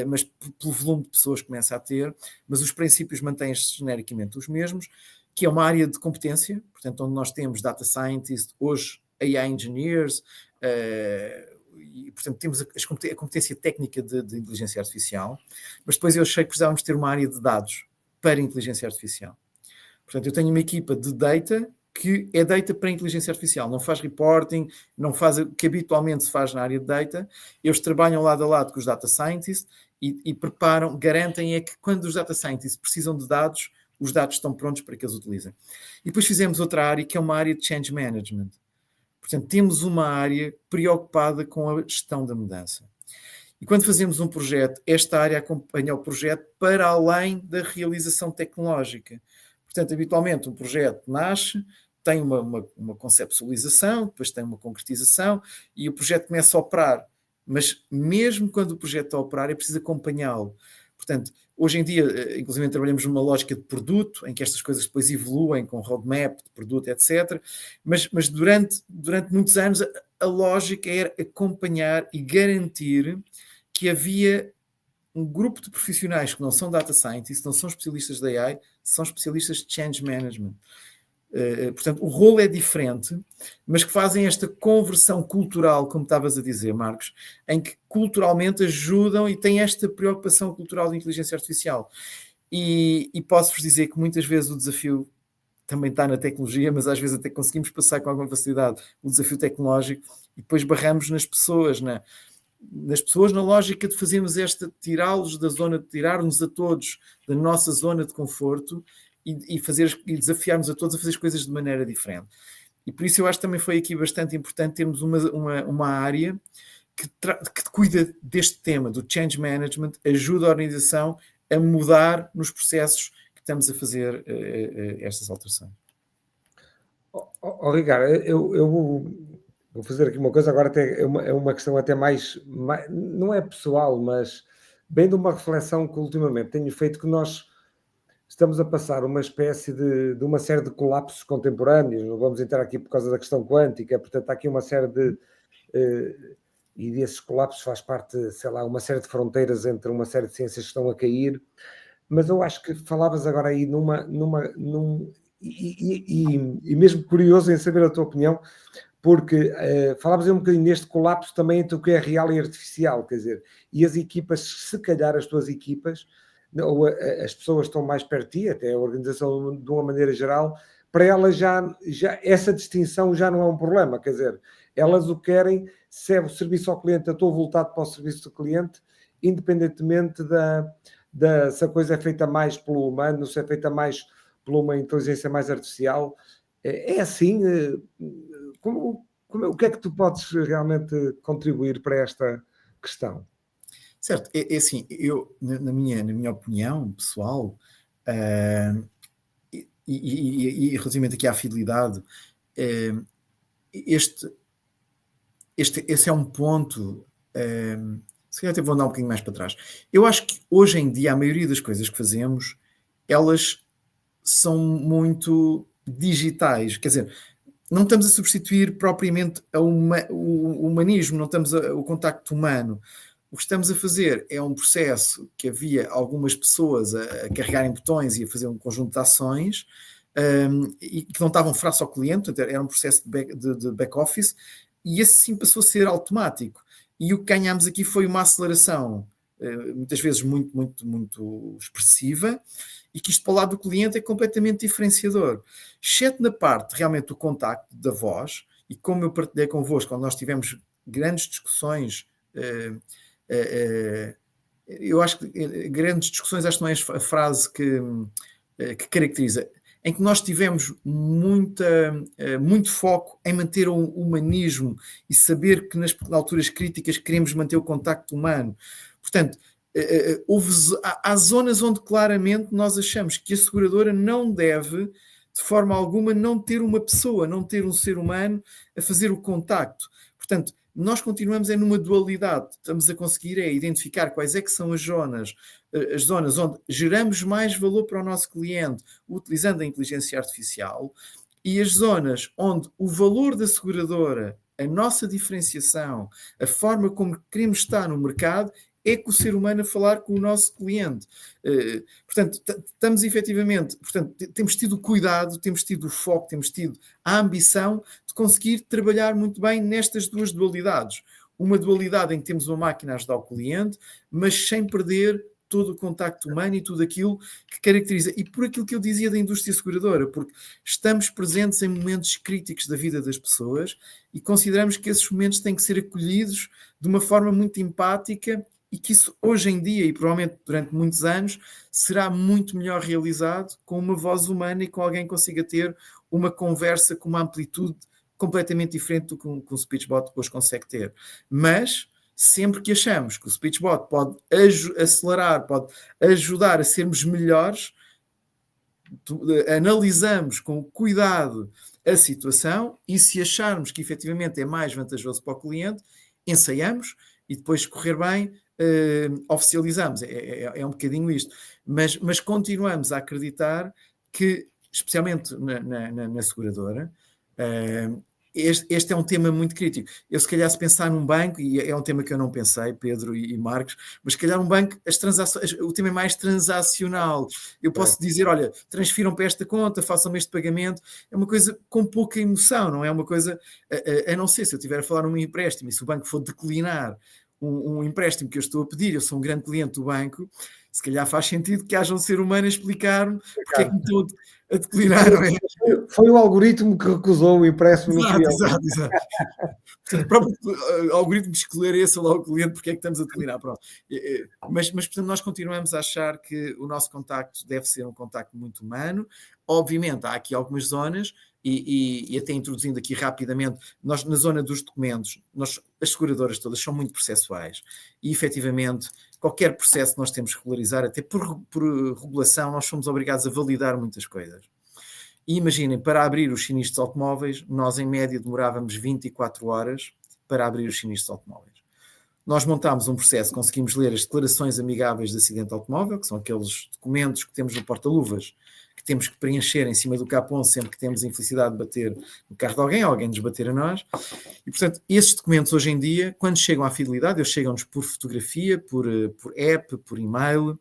mas pelo volume de pessoas que começa a ter, mas os princípios mantêm-se genericamente os mesmos, que é uma área de competência, portanto, onde nós temos data scientists, hoje AI engineers, e, portanto, temos a competência técnica de inteligência artificial, mas depois eu achei que precisávamos ter uma área de dados para inteligência artificial. Portanto, eu tenho uma equipa de data que é data para inteligência artificial, não faz reporting, não faz o que habitualmente se faz na área de data, eles trabalham lado a lado com os data scientists e preparam, garantem que quando os data scientists precisam de dados, os dados estão prontos para que eles utilizem. E depois fizemos outra área que é uma área de change management. Portanto, temos uma área preocupada com a gestão da mudança. E quando fazemos um projeto, esta área acompanha o projeto para além da realização tecnológica. Portanto, habitualmente um projeto nasce, tem uma conceptualização, depois tem uma concretização e o projeto começa a operar. Mas mesmo quando o projeto está a operar, é preciso acompanhá-lo. Portanto, hoje em dia, inclusive, trabalhamos numa lógica de produto, em que estas coisas depois evoluem com roadmap de produto, etc. Mas durante muitos anos, a lógica era acompanhar e garantir que havia um grupo de profissionais que não são data scientists, não são especialistas de AI, são especialistas de change management. Portanto, o rolo é diferente, mas que fazem esta conversão cultural, como estavas a dizer, Marcos, em que culturalmente ajudam e têm esta preocupação cultural de inteligência artificial. E posso-vos dizer que muitas vezes o desafio também está na tecnologia, mas às vezes até conseguimos passar com alguma facilidade o desafio tecnológico e depois barramos nas pessoas, na lógica de fazermos tirarmos a todos da nossa zona de conforto e desafiarmos a todos a fazer as coisas de maneira diferente. E por isso eu acho que também foi aqui bastante importante termos uma área que cuida deste tema, do change management, ajuda a organização a mudar nos processos que estamos a fazer estas alterações. Ricardo, eu vou fazer aqui uma coisa, agora até é uma questão até mais, não é pessoal, mas bem de uma reflexão que ultimamente tenho feito, que nós estamos a passar uma espécie de uma série de colapsos contemporâneos, não vamos entrar aqui por causa da questão quântica, portanto há aqui uma série de... e desses colapsos faz parte, sei lá, uma série de fronteiras entre uma série de ciências que estão a cair, mas eu acho que falavas agora aí e mesmo curioso em saber a tua opinião, porque falavas aí um bocadinho neste colapso também entre o que é real e artificial, quer dizer, e as equipas, se calhar as tuas equipas, ou as pessoas estão mais perto de ti, até a organização de uma maneira geral, para elas já essa distinção já não é um problema, quer dizer, elas o que querem, se é o serviço ao cliente, eu estou voltado para o serviço do cliente, independentemente se a coisa é feita mais pelo humano, se é feita mais por uma inteligência mais artificial. É assim? O que é que tu podes realmente contribuir para esta questão? Certo, é assim, eu, na minha opinião pessoal, e relativamente aqui à fidelidade, esse é um ponto, se calhar até vou andar um bocadinho mais para trás. Eu acho que hoje em dia a maioria das coisas que fazemos, elas são muito digitais, quer dizer, não estamos a substituir propriamente o humanismo, não estamos o contacto humano. O que estamos a fazer é um processo que havia algumas pessoas a carregarem botões e a fazer um conjunto de ações e que não estavam face ao cliente, era um processo de back-office, e esse sim passou a ser automático. E o que ganhámos aqui foi uma aceleração, muitas vezes muito, muito, muito expressiva, e que isto para o lado do cliente é completamente diferenciador. Exceto na parte realmente do contacto da voz, e como eu partilhei convosco, quando nós tivemos grandes discussões, eu acho que grandes discussões, acho que não é a frase que caracteriza, em que nós tivemos muito foco em manter o humanismo e saber que nas alturas críticas queremos manter o contacto humano. Portanto, há zonas onde claramente nós achamos que a seguradora não deve, de forma alguma, não ter uma pessoa, não ter um ser humano a fazer o contacto. Portanto, nós continuamos numa dualidade. Estamos a conseguir identificar quais é que são as zonas onde geramos mais valor para o nosso cliente utilizando a inteligência artificial, e as zonas onde o valor da seguradora, a nossa diferenciação, a forma como queremos estar no mercado, é com o ser humano a falar com o nosso cliente. Portanto, estamos efetivamente, temos tido cuidado, temos tido o foco, temos tido a ambição de conseguir trabalhar muito bem nestas duas dualidades. Uma dualidade em que temos uma máquina a ajudar o cliente, mas sem perder todo o contacto humano e tudo aquilo que caracteriza. E por aquilo que eu dizia da indústria seguradora, porque estamos presentes em momentos críticos da vida das pessoas e consideramos que esses momentos têm que ser acolhidos de uma forma muito empática, e que isso hoje em dia, e provavelmente durante muitos anos, será muito melhor realizado com uma voz humana e com alguém que consiga ter uma conversa com uma amplitude completamente diferente do que um SpeechBot depois consegue ter. Mas sempre que achamos que o SpeechBot pode acelerar, pode ajudar a sermos melhores, analisamos com cuidado a situação, e se acharmos que efetivamente é mais vantajoso para o cliente, ensaiamos, e depois se correr bem, oficializamos. É um bocadinho isto. Mas continuamos a acreditar que, especialmente na seguradora, este é um tema muito crítico. Eu, se calhar, se pensar num banco, e é um tema que eu não pensei, Pedro e Marcos, mas se calhar um banco, o tema é mais transacional. Eu posso dizer, olha, transfiram para esta conta, façam este pagamento. É uma coisa com pouca emoção, não é uma coisa, a não ser se eu estiver a falar num empréstimo e se o banco for declinar um empréstimo que eu estou a pedir, eu sou um grande cliente do banco, se calhar faz sentido que haja um ser humano a explicar-me porque é que me estou a declinar. Não é? Foi o algoritmo que recusou o empréstimo. Exato. Portanto, o próprio algoritmo esclareça lá o cliente porque é que estamos a declinar. Pronto. Mas, portanto, nós continuamos a achar que o nosso contacto deve ser um contacto muito humano. Obviamente, há aqui algumas zonas, e até introduzindo aqui rapidamente, nós na zona dos documentos, as seguradoras todas são muito processuais, e efetivamente qualquer processo que nós temos que regularizar, até por regulação, nós somos obrigados a validar muitas coisas. E imaginem, para abrir os sinistros automóveis, nós em média demorávamos 24 horas para abrir os sinistros automóveis. Nós montámos um processo, conseguimos ler as declarações amigáveis de acidente automóvel, que são aqueles documentos que temos no porta-luvas, que temos que preencher em cima do capão sempre que temos a infelicidade de bater no carro de alguém, ou alguém nos bater a nós. E, portanto, esses documentos hoje em dia, quando chegam à fidelidade, eles chegam-nos por fotografia, por app, por e-mail.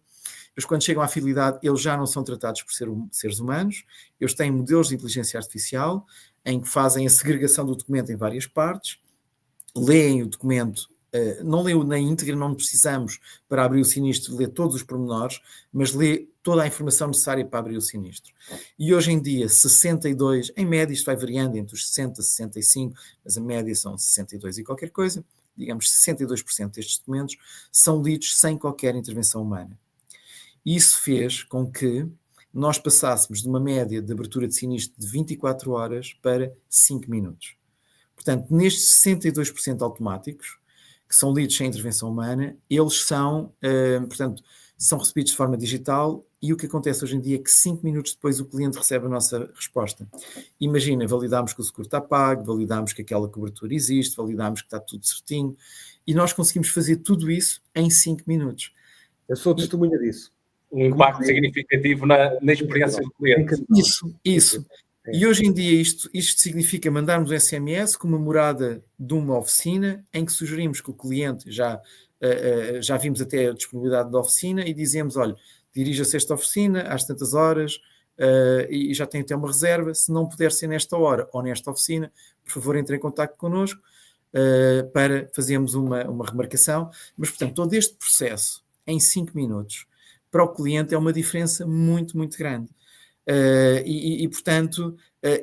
Mas quando chegam à fidelidade, eles já não são tratados por seres humanos. Eles têm modelos de inteligência artificial em que fazem a segregação do documento em várias partes, leem o documento não lê na íntegra, não precisamos para abrir o sinistro ler todos os pormenores, mas lê toda a informação necessária para abrir o sinistro. E hoje em dia 62, em média isto vai variando entre os 60 e 65, mas a média são 62 e qualquer coisa, digamos 62% destes documentos são lidos sem qualquer intervenção humana. Isso fez com que nós passássemos de uma média de abertura de sinistro de 24 horas para 5 minutos. Portanto, nestes 62% automáticos, que são lidos sem intervenção humana, eles são, portanto, são recebidos de forma digital e o que acontece hoje em dia é que 5 minutos depois o cliente recebe a nossa resposta. Imagina, validamos que o seguro está pago, validamos que aquela cobertura existe, validamos que está tudo certinho e nós conseguimos fazer tudo isso em 5 minutos. Eu sou testemunha disso. Um impacto significativo na experiência do cliente. Isso. E hoje em dia isto significa mandarmos um SMS com uma morada de uma oficina em que sugerimos que o cliente, já vimos até a disponibilidade da oficina e dizemos, olha, dirija-se a esta oficina às tantas horas e já tem até uma reserva, se não puder ser nesta hora ou nesta oficina, por favor entre em contacto connosco para fazermos uma remarcação. Mas, portanto, todo este processo em 5 minutos para o cliente é uma diferença muito, muito grande. Portanto,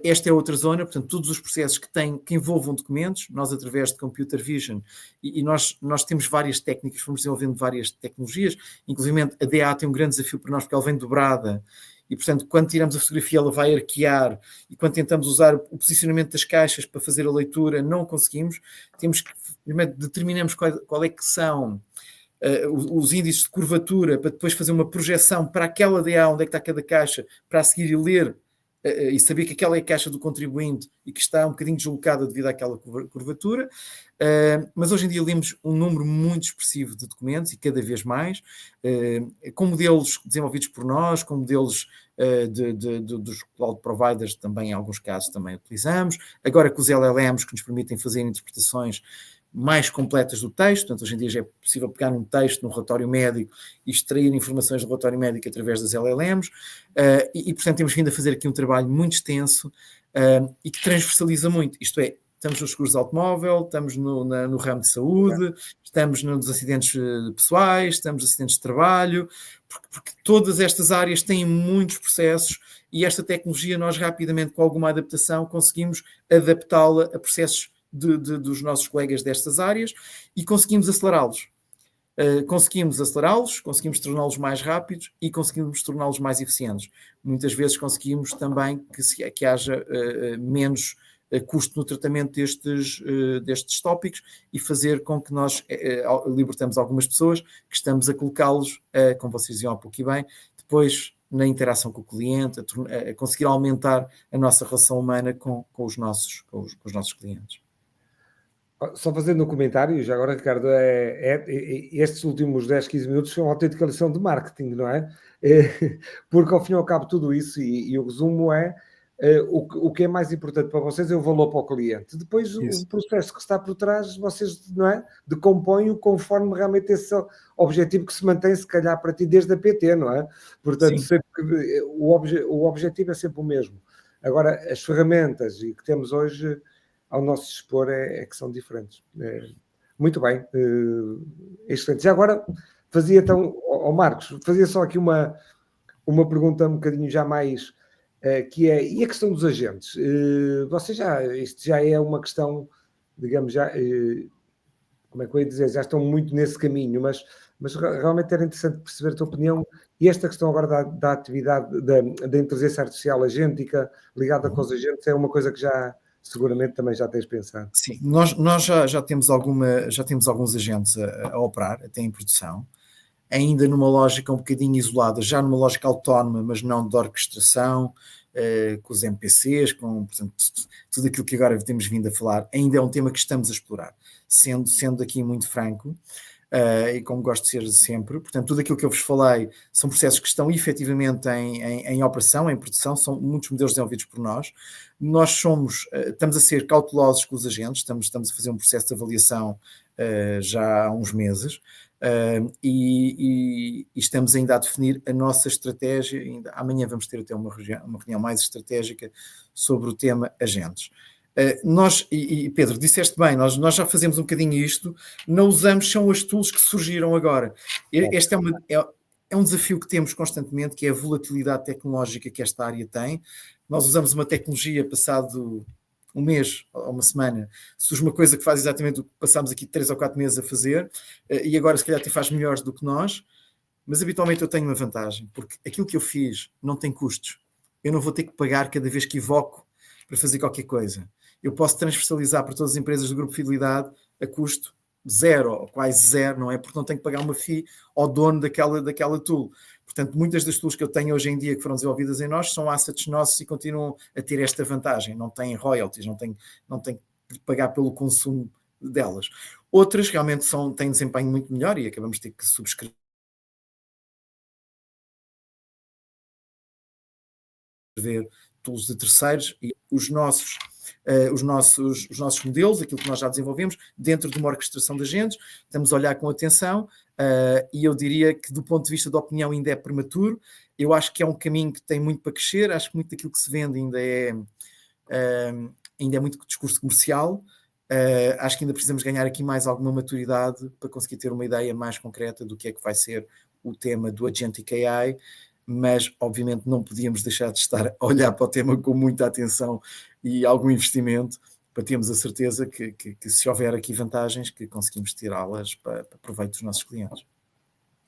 esta é outra zona, portanto, todos os processos que envolvam documentos, nós através de Computer Vision, e nós temos várias técnicas, fomos desenvolvendo várias tecnologias, inclusive a DA tem um grande desafio para nós, porque ela vem dobrada, e portanto, quando tiramos a fotografia, ela vai arquear, e quando tentamos usar o posicionamento das caixas para fazer a leitura, não conseguimos, temos que, primeiro, determinamos qual é que são os índices de curvatura para depois fazer uma projeção para aquela DA onde é que está cada caixa, para a seguir ler e saber que aquela é a caixa do contribuinte e que está um bocadinho deslocada devido àquela curvatura. Mas hoje em dia lemos um número muito expressivo de documentos e cada vez mais, com modelos desenvolvidos por nós, com modelos dos cloud providers também, em alguns casos também utilizamos, agora com os LLMs que nos permitem fazer interpretações mais completas do texto, portanto hoje em dia já é possível pegar um texto num relatório médico e extrair informações do relatório médico através das LLMs, portanto temos vindo a fazer aqui um trabalho muito extenso e que transversaliza muito, isto é, estamos nos seguros de automóvel, estamos no ramo de saúde, estamos nos acidentes pessoais, estamos nos acidentes de trabalho, porque todas estas áreas têm muitos processos e esta tecnologia nós rapidamente, com alguma adaptação, conseguimos adaptá-la a processos dos nossos colegas destas áreas e conseguimos acelerá-los. Conseguimos torná-los mais rápidos e conseguimos torná-los mais eficientes. Muitas vezes conseguimos também que haja menos custo no tratamento destes tópicos e fazer com que nós libertamos algumas pessoas que estamos a colocá-los, como vocês diziam há pouco e bem, depois na interação com o cliente, a conseguir aumentar a nossa relação humana com os nossos clientes. Só fazendo um comentário, já agora, Ricardo, estes últimos 10, 15 minutos são uma autêntica lição de marketing, não é? Porque ao fim e ao cabo tudo isso, e o resumo é, o que é mais importante para vocês é o valor para o cliente. Depois o processo que está por trás, vocês, não é? Decompõem-o conforme realmente esse objetivo que se mantém, se calhar, para ti desde a PT, não é? Portanto, sempre que, o objetivo é sempre o mesmo. Agora, as ferramentas que temos hoje ao nosso dispor é que são diferentes. Muito bem, excelente. Já agora, fazia então, ao Marcos, fazia só aqui uma pergunta um bocadinho já mais, que é, e a questão dos agentes? Isto já é uma questão, digamos, já, como é que eu ia dizer, já estão muito nesse caminho, mas realmente era interessante perceber a tua opinião, e esta questão agora da atividade, da inteligência artificial agêntica, ligada com os agentes, é uma coisa que já seguramente também já tens pensado. Sim, nós já temos alguns agentes a operar, até em produção, ainda numa lógica um bocadinho isolada, já numa lógica autónoma, mas não de orquestração, com os MPCs, portanto, tudo aquilo que agora temos vindo a falar, ainda é um tema que estamos a explorar, sendo aqui muito franco, e como gosto de ser sempre, portanto, tudo aquilo que eu vos falei são processos que estão efetivamente em operação, em produção, são muitos modelos desenvolvidos por nós. Nós estamos a ser cautelosos com os agentes, estamos a fazer um processo de avaliação já há uns meses, e estamos ainda a definir a nossa estratégia. Amanhã vamos ter até uma reunião mais estratégica sobre o tema agentes. Pedro, disseste bem, nós já fazemos um bocadinho isto, não usamos, são as tools que surgiram agora. Este é um desafio que temos constantemente, que é a volatilidade tecnológica que esta área tem. Nós usamos uma tecnologia passado um mês ou uma semana, surge uma coisa que faz exatamente o que passámos aqui 3 ou 4 meses a fazer, e agora se calhar até faz melhores do que nós, mas habitualmente eu tenho uma vantagem, porque aquilo que eu fiz não tem custos. Eu não vou ter que pagar cada vez que evoco para fazer qualquer coisa. Eu posso transversalizar para todas as empresas do Grupo Fidelidade a custo zero, ou quase zero, não é? Porque não tenho que pagar uma FII ao dono daquela tool. Portanto, muitas das tools que eu tenho hoje em dia que foram desenvolvidas em nós são assets nossos e continuam a ter esta vantagem. Não têm royalties, não têm que pagar pelo consumo delas. Outras realmente têm desempenho muito melhor e acabamos de ter que subscrever tools de terceiros e os nossos modelos, aquilo que nós já desenvolvemos, dentro de uma orquestração de agentes, estamos a olhar com atenção, e eu diria que do ponto de vista da opinião ainda é prematuro. Eu acho que é um caminho que tem muito para crescer, acho que muito daquilo que se vende ainda é muito discurso comercial. Acho que ainda precisamos ganhar aqui mais alguma maturidade para conseguir ter uma ideia mais concreta do que é que vai ser o tema do Agentic AI, mas obviamente não podíamos deixar de estar a olhar para o tema com muita atenção e algum investimento para termos a certeza que se houver aqui vantagens, que conseguimos tirá-las para proveito dos nossos clientes.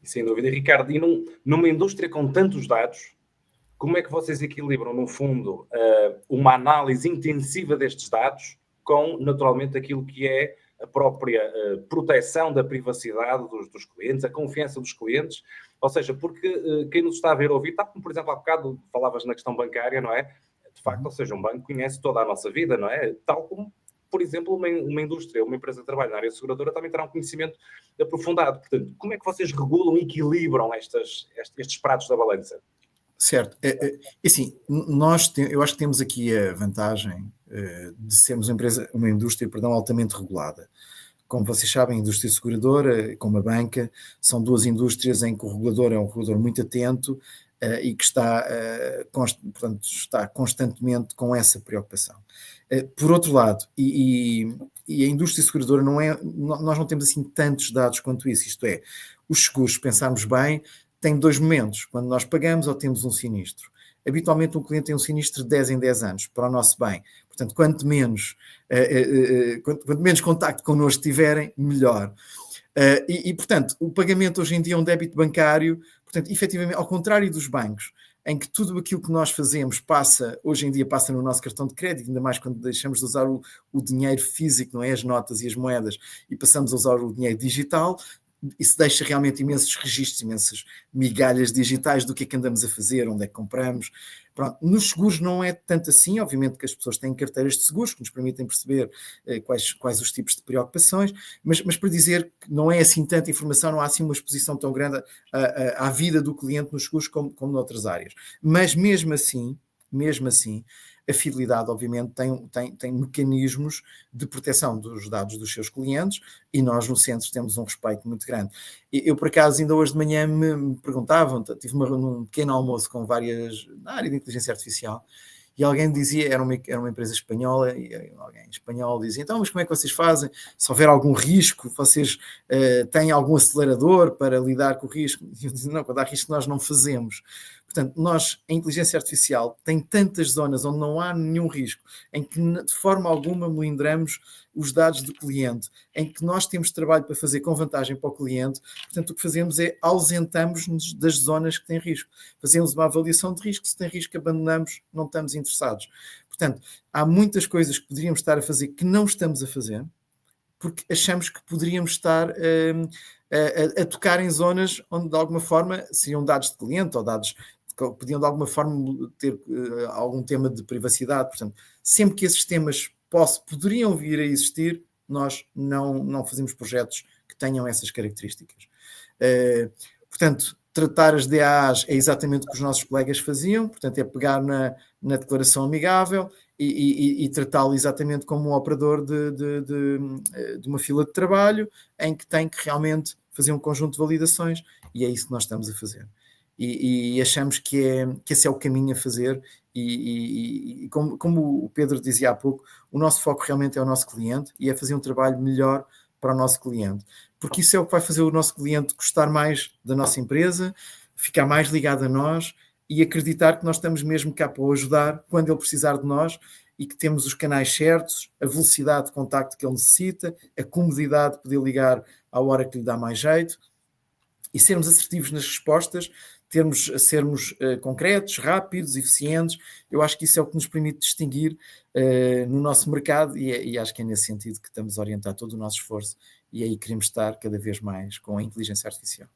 Sem dúvida. Ricardo, e numa indústria com tantos dados, como é que vocês equilibram, no fundo, uma análise intensiva destes dados com, naturalmente, aquilo que é a própria proteção da privacidade dos clientes, a confiança dos clientes? Ou seja, porque quem nos está a ver ouvir, tal como, por exemplo, há bocado falavas na questão bancária, não é? De facto, ou seja, um banco conhece toda a nossa vida, não é? Tal como, por exemplo, uma indústria, uma empresa que trabalha na área seguradora também terá um conhecimento aprofundado. Portanto, como é que vocês regulam e equilibram estes pratos da balança? Certo. Assim, eu acho que temos aqui a vantagem de sermos uma indústria, altamente regulada. Como vocês sabem, a indústria seguradora, como a banca, são duas indústrias em que o regulador é um regulador muito atento e que está constantemente com essa preocupação. Por outro lado, e a indústria seguradora nós não temos assim tantos dados quanto isso, isto é, os seguros, se pensarmos bem, tem 2 momentos, quando nós pagamos ou temos um sinistro. Habitualmente um cliente tem um sinistro de 10 em 10 anos, para o nosso bem. Portanto, quanto menos contacto connosco tiverem, melhor. Portanto, o pagamento hoje em dia é um débito bancário, portanto, efetivamente, ao contrário dos bancos, em que tudo aquilo que nós fazemos hoje em dia passa no nosso cartão de crédito, ainda mais quando deixamos de usar o dinheiro físico, não é? As notas e as moedas, e passamos a usar o dinheiro digital. Isso deixa realmente imensos registros, imensas migalhas digitais do que é que andamos a fazer, onde é que compramos. Pronto. Nos seguros não é tanto assim, obviamente que as pessoas têm carteiras de seguros que nos permitem perceber quais os tipos de preocupações, mas para dizer que não é assim tanta informação, não há assim uma exposição tão grande à vida do cliente nos seguros como noutras áreas. Mas mesmo assim, a Fidelidade, obviamente, tem mecanismos de proteção dos dados dos seus clientes e nós, no centro, temos um respeito muito grande. Eu, por acaso, ainda hoje de manhã me perguntavam, tive um pequeno almoço com várias, na área de inteligência artificial, e alguém dizia, era uma empresa espanhola, e alguém espanhol dizia, então, mas como é que vocês fazem? Se houver algum risco, vocês têm algum acelerador para lidar com o risco? E eu dizia, não, quando há risco nós não fazemos. Portanto, a inteligência artificial tem tantas zonas onde não há nenhum risco, em que de forma alguma melindramos os dados do cliente, em que nós temos trabalho para fazer com vantagem para o cliente. Portanto, o que fazemos é ausentamos-nos das zonas que têm risco. Fazemos uma avaliação de risco, se tem risco abandonamos, não estamos interessados. Portanto, há muitas coisas que poderíamos estar a fazer que não estamos a fazer, porque achamos que poderíamos estar a tocar em zonas onde de alguma forma seriam dados de cliente ou dados que podiam de alguma forma ter algum tema de privacidade. Portanto, sempre que esses temas poderiam vir a existir, nós não fazemos projetos que tenham essas características. Portanto, tratar as DAAs é exatamente o que os nossos colegas faziam, portanto, é pegar na declaração amigável e tratá-lo exatamente como um operador de uma fila de trabalho, em que tem que realmente fazer um conjunto de validações, e é isso que nós estamos a fazer. e achamos que esse é o caminho a fazer e como o Pedro dizia há pouco, o nosso foco realmente é o nosso cliente e é fazer um trabalho melhor para o nosso cliente, porque isso é o que vai fazer o nosso cliente gostar mais da nossa empresa, ficar mais ligado a nós e acreditar que nós estamos mesmo cá para o ajudar quando ele precisar de nós e que temos os canais certos, a velocidade de contacto que ele necessita, a comodidade de poder ligar à hora que lhe dá mais jeito e sermos assertivos nas respostas, sermos concretos, rápidos, eficientes. Eu acho que isso é o que nos permite distinguir no nosso mercado e acho que é nesse sentido que estamos a orientar todo o nosso esforço e aí queremos estar cada vez mais com a inteligência artificial.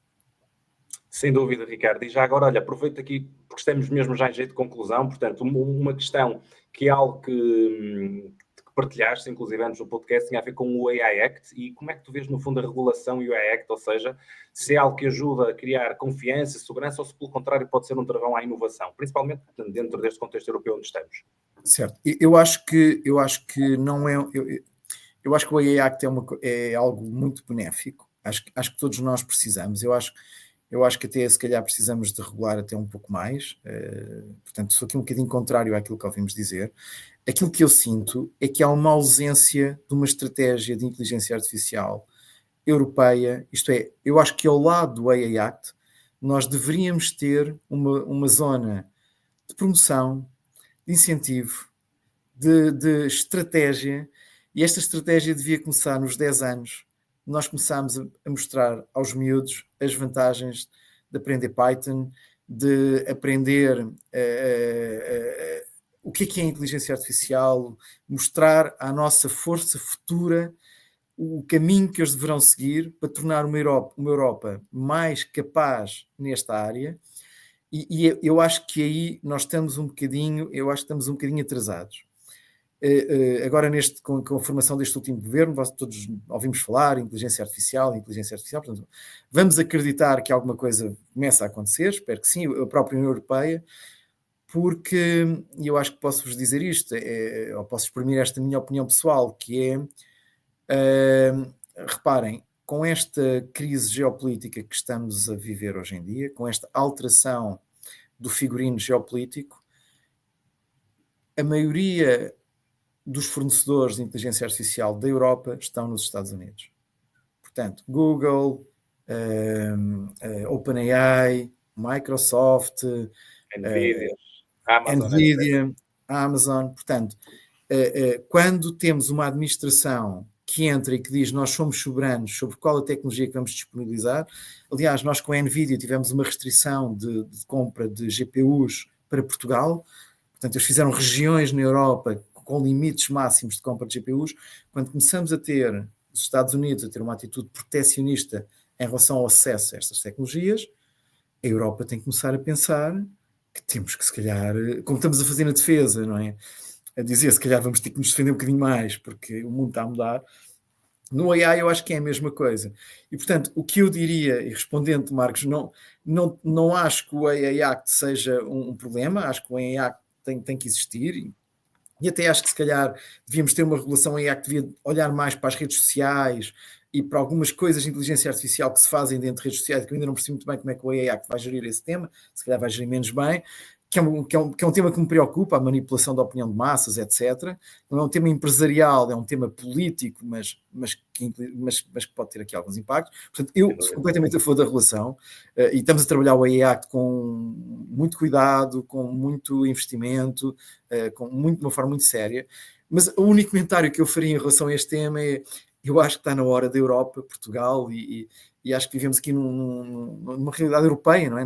Sem dúvida, Ricardo. E já agora, olha, aproveito aqui, porque estamos mesmo já em jeito de conclusão, portanto, uma questão que é algo que partilhaste, inclusive antes do podcast, tinha a ver com o AI Act e como é que tu vês, no fundo, a regulação e o AI Act, ou seja, se é algo que ajuda a criar confiança, segurança, ou se, pelo contrário, pode ser um travão à inovação, principalmente dentro deste contexto europeu onde estamos. Certo. Eu acho que não é... Eu acho que o AI Act é algo muito benéfico. Acho que todos nós precisamos. Eu acho que até, se calhar, precisamos de regular até um pouco mais. Portanto, sou aqui um bocadinho contrário àquilo que ouvimos dizer. Aquilo que eu sinto é que há uma ausência de uma estratégia de inteligência artificial europeia. Isto é, eu acho que ao lado do AI Act, nós deveríamos ter uma zona de promoção, de incentivo, de estratégia, e esta estratégia devia começar nos 10 anos. Nós começámos a mostrar aos miúdos as vantagens de aprender Python, de aprender o que é a inteligência artificial, mostrar à nossa força futura o caminho que eles deverão seguir para tornar uma Europa mais capaz nesta área. E eu acho que aí nós estamos um bocadinho atrasados. Agora, com a formação deste último governo, todos ouvimos falar inteligência artificial, portanto, vamos acreditar que alguma coisa começa a acontecer, espero que sim, a própria União Europeia, porque eu acho que posso-vos dizer isto, ou posso exprimir esta minha opinião pessoal, que é, reparem, com esta crise geopolítica que estamos a viver hoje em dia, com esta alteração do figurino geopolítico, a maioria dos fornecedores de inteligência artificial da Europa estão nos Estados Unidos. Portanto, Google, OpenAI, Microsoft, Nvidia, Amazon. Portanto, quando temos uma administração que entra e que diz nós somos soberanos sobre qual a tecnologia que vamos disponibilizar, aliás, nós com a Nvidia tivemos uma restrição de compra de GPUs para Portugal, portanto, eles fizeram regiões na Europa com limites máximos de compra de GPUs. Quando começamos a ter os Estados Unidos a ter uma atitude proteccionista em relação ao acesso a estas tecnologias, a Europa tem que começar a pensar que temos que, se calhar, como estamos a fazer na defesa, não é? A dizer, se calhar vamos ter que nos defender um bocadinho mais, porque o mundo está a mudar. No AI eu acho que é a mesma coisa. E, portanto, o que eu diria, e respondendo, Marcos, não acho que o AI Act seja um problema, acho que o AI Act tem que existir, e até acho que, se calhar, devíamos ter uma regulação AI que devia olhar mais para as redes sociais e para algumas coisas de inteligência artificial que se fazem dentro de redes sociais, que eu ainda não percebo muito bem como é que o AI vai gerir esse tema, se calhar vai gerir menos bem, que é um tema que me preocupa, a manipulação da opinião de massas, etc. Não é um tema empresarial, é um tema político, mas que pode ter aqui alguns impactos. Portanto, eu sou completamente a favor da regulação e estamos a trabalhar o AI Act com muito cuidado, com muito investimento, de uma forma muito séria. Mas o único comentário que eu faria em relação a este tema é: eu acho que está na hora da Europa, Portugal e acho que vivemos aqui numa realidade europeia, não é?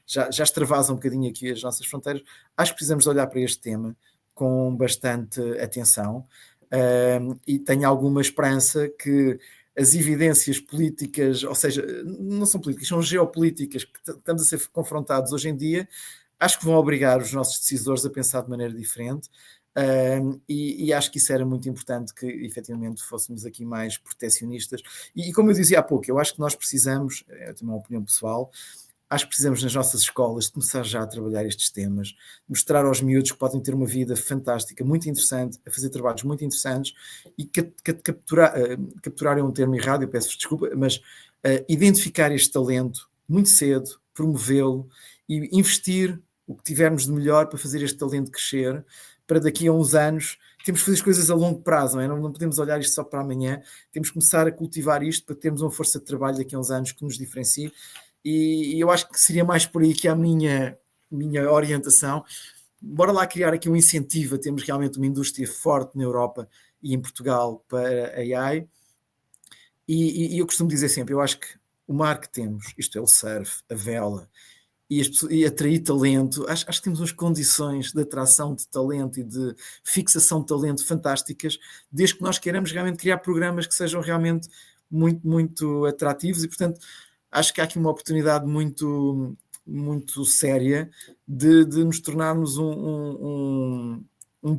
Já extravasa um bocadinho aqui as nossas fronteiras. Acho que precisamos de olhar para este tema com bastante atenção e tenho alguma esperança que as evidências políticas, ou seja, não são políticas, são geopolíticas que estamos a ser confrontados hoje em dia, acho que vão obrigar os nossos decisores a pensar de maneira diferente. E acho que isso era muito importante, que efetivamente fôssemos aqui mais protecionistas e como eu dizia há pouco, eu acho que nós precisamos, é também uma opinião pessoal, acho que precisamos nas nossas escolas de começar já a trabalhar estes temas, mostrar aos miúdos que podem ter uma vida fantástica, muito interessante, a fazer trabalhos muito interessantes e capturar é um termo errado, eu peço desculpa, mas identificar este talento muito cedo, promovê-lo e investir o que tivermos de melhor para fazer este talento crescer, para daqui a uns anos. Temos que fazer as coisas a longo prazo, não é? Não podemos olhar isto só para amanhã, temos que começar a cultivar isto para termos uma força de trabalho daqui a uns anos que nos diferencie, e eu acho que seria mais por aí que a minha orientação. Bora lá criar aqui um incentivo a termos realmente uma indústria forte na Europa e em Portugal para a AI, e eu costumo dizer sempre, eu acho que o mar que temos, isto é o surf, a vela, e atrair talento, acho que temos umas condições de atração de talento e de fixação de talento fantásticas, desde que nós queiramos realmente criar programas que sejam realmente muito, muito atrativos, e portanto acho que há aqui uma oportunidade muito, muito séria de nos tornarmos um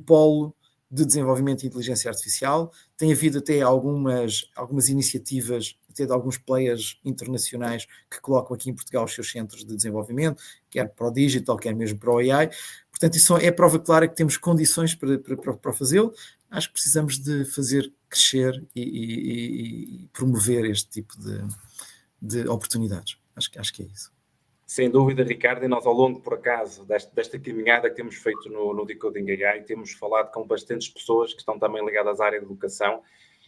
polo de desenvolvimento de inteligência artificial. Tem havido até algumas iniciativas, até de alguns players internacionais que colocam aqui em Portugal os seus centros de desenvolvimento, quer para o digital, quer mesmo para o AI. Portanto, isso é prova clara que temos condições para fazê-lo. Acho que precisamos de fazer crescer e promover este tipo de oportunidades. Acho que é isso. Sem dúvida, Ricardo, e nós ao longo, por acaso, desta caminhada que temos feito no Decoding AI, temos falado com bastantes pessoas que estão também ligadas à área de educação,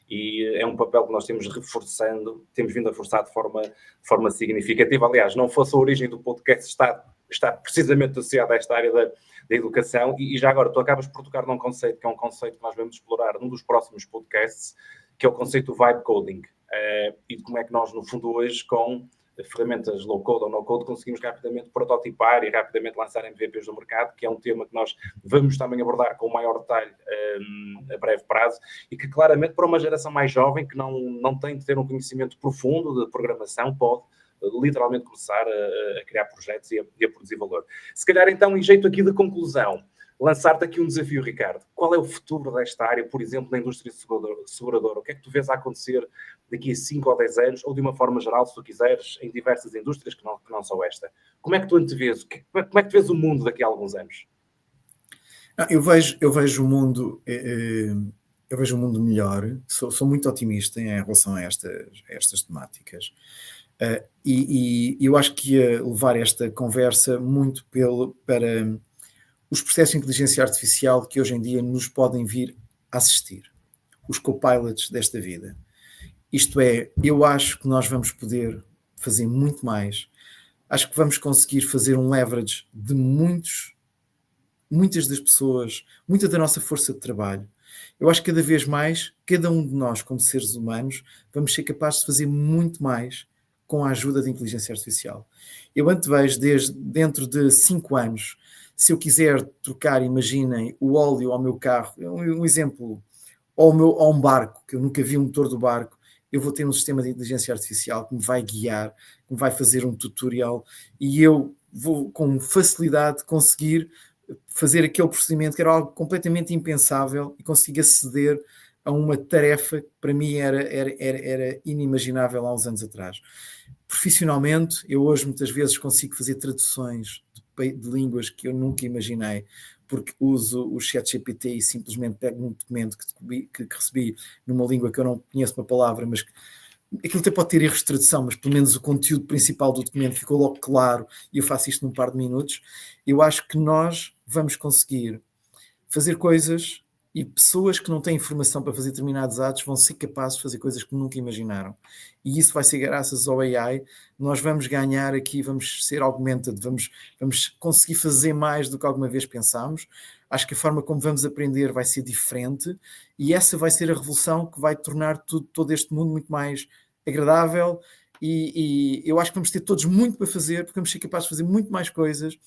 e é um papel que nós temos vindo a reforçar de forma significativa. Aliás, não fosse a origem do podcast está precisamente associada a esta área da educação, e já agora tu acabas por tocar num conceito que é um conceito que nós vamos explorar num dos próximos podcasts, que é o conceito do vibe coding, e de como é que nós, no fundo, hoje, com ferramentas low-code ou no-code, conseguimos rapidamente prototipar e rapidamente lançar MVPs no mercado, que é um tema que nós vamos também abordar com maior detalhe a breve prazo, e que claramente para uma geração mais jovem que não tem de ter um conhecimento profundo de programação, pode literalmente começar a criar projetos e a produzir valor. Se calhar então, em jeito aqui de conclusão, lançar-te aqui um desafio, Ricardo. Qual é o futuro desta área, por exemplo, na indústria seguradora? O que é que tu vês a acontecer daqui a 5 ou 10 anos, ou de uma forma geral, se tu quiseres, em diversas indústrias que não são esta? Como é que tu antevês? Como é que tu vês o mundo daqui a alguns anos? Eu vejo o mundo... Eu vejo um mundo melhor, sou muito otimista em relação a estas temáticas. E eu acho que ia levar esta conversa muito para os processos de inteligência artificial que hoje em dia nos podem vir a assistir, os copilots desta vida. Isto é, eu acho que nós vamos poder fazer muito mais. Acho que vamos conseguir fazer um leverage de muitas das pessoas, muita da nossa força de trabalho. Eu acho que cada vez mais, cada um de nós, como seres humanos, vamos ser capazes de fazer muito mais com a ajuda da inteligência artificial. Eu antevejo, dentro de 5 anos, se eu quiser trocar, imaginem, o óleo ao meu carro, um exemplo, ou a um barco, que eu nunca vi o motor do barco, eu vou ter um sistema de inteligência artificial que me vai guiar, que me vai fazer um tutorial, e eu vou, com facilidade, conseguir fazer aquele procedimento que era algo completamente impensável, e conseguir aceder a uma tarefa que para mim era inimaginável há uns anos atrás. Profissionalmente, eu hoje muitas vezes consigo fazer traduções de línguas que eu nunca imaginei, porque uso o ChatGPT e simplesmente pego um documento que recebi numa língua que eu não conheço uma palavra, mas aquilo até pode ter erros de tradução, mas pelo menos o conteúdo principal do documento ficou logo claro, e eu faço isto num par de minutos. Eu acho que nós vamos conseguir fazer coisas, e pessoas que não têm informação para fazer determinados atos vão ser capazes de fazer coisas que nunca imaginaram. E isso vai ser graças ao AI. Nós vamos ganhar aqui, vamos ser augmented, vamos conseguir fazer mais do que alguma vez pensámos. Acho que a forma como vamos aprender vai ser diferente, e essa vai ser a revolução que vai tornar todo este mundo muito mais agradável, e eu acho que vamos ter todos muito para fazer, porque vamos ser capazes de fazer muito mais coisas,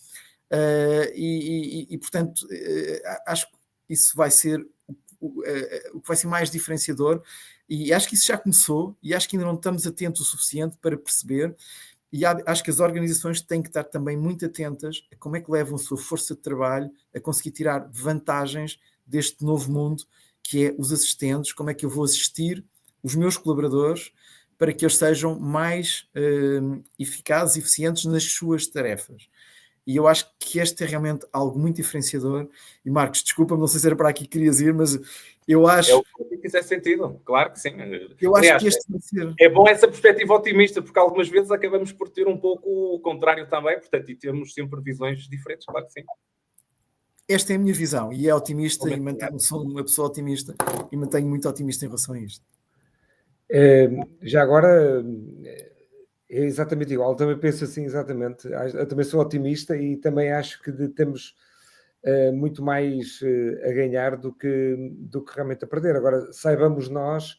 portanto, acho que isso vai ser o que vai ser mais diferenciador, e acho que isso já começou, e acho que ainda não estamos atentos o suficiente para perceber, e acho que as organizações têm que estar também muito atentas a como é que levam a sua força de trabalho a conseguir tirar vantagens deste novo mundo, que é os assistentes, como é que eu vou assistir os meus colaboradores para que eles sejam mais eficazes e eficientes nas suas tarefas. E eu acho que este é realmente algo muito diferenciador. E Marcos, desculpa-me, não sei se era para aqui que querias ir, mas eu acho... É o que fizer sentido, claro que sim. Eu acho Aliás, que este vai ser... é bom essa perspectiva otimista, porque algumas vezes acabamos por ter um pouco o contrário também, portanto, e temos sempre visões diferentes, claro que sim. Esta é a minha visão, e é otimista, sou uma pessoa otimista, e mantenho muito otimista em relação a isto. Já agora... É exatamente igual, eu também penso assim, exatamente. Eu também sou otimista e também acho que temos muito mais a ganhar do que realmente a perder. Agora, saibamos nós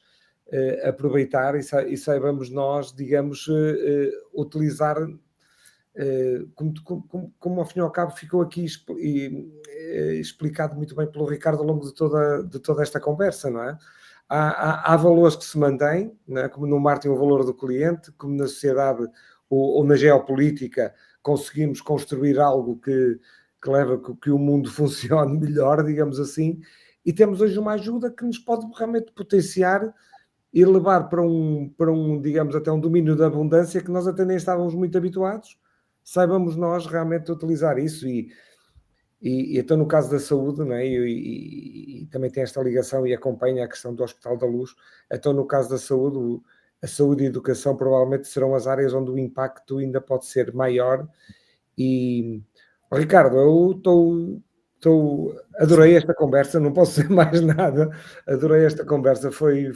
aproveitar e saibamos nós, digamos, utilizar, como ao fim e ao cabo ficou aqui explicado muito bem pelo Ricardo ao longo de toda esta conversa, não é? Há valores que se mantêm, né? Como no marketing o valor do cliente, como na sociedade ou na geopolítica conseguimos construir algo que leva que o mundo funcione melhor, digamos assim, e temos hoje uma ajuda que nos pode realmente potenciar e levar para um, digamos, até um domínio da abundância que nós até nem estávamos muito habituados. Saibamos nós realmente utilizar isso e então no caso da saúde, não é? E também tem esta ligação e acompanha a questão do Hospital da Luz, então no caso da saúde, a saúde e a educação provavelmente serão as áreas onde o impacto ainda pode ser maior e, Ricardo, eu adorei esta conversa, não posso dizer mais nada, adorei esta conversa, foi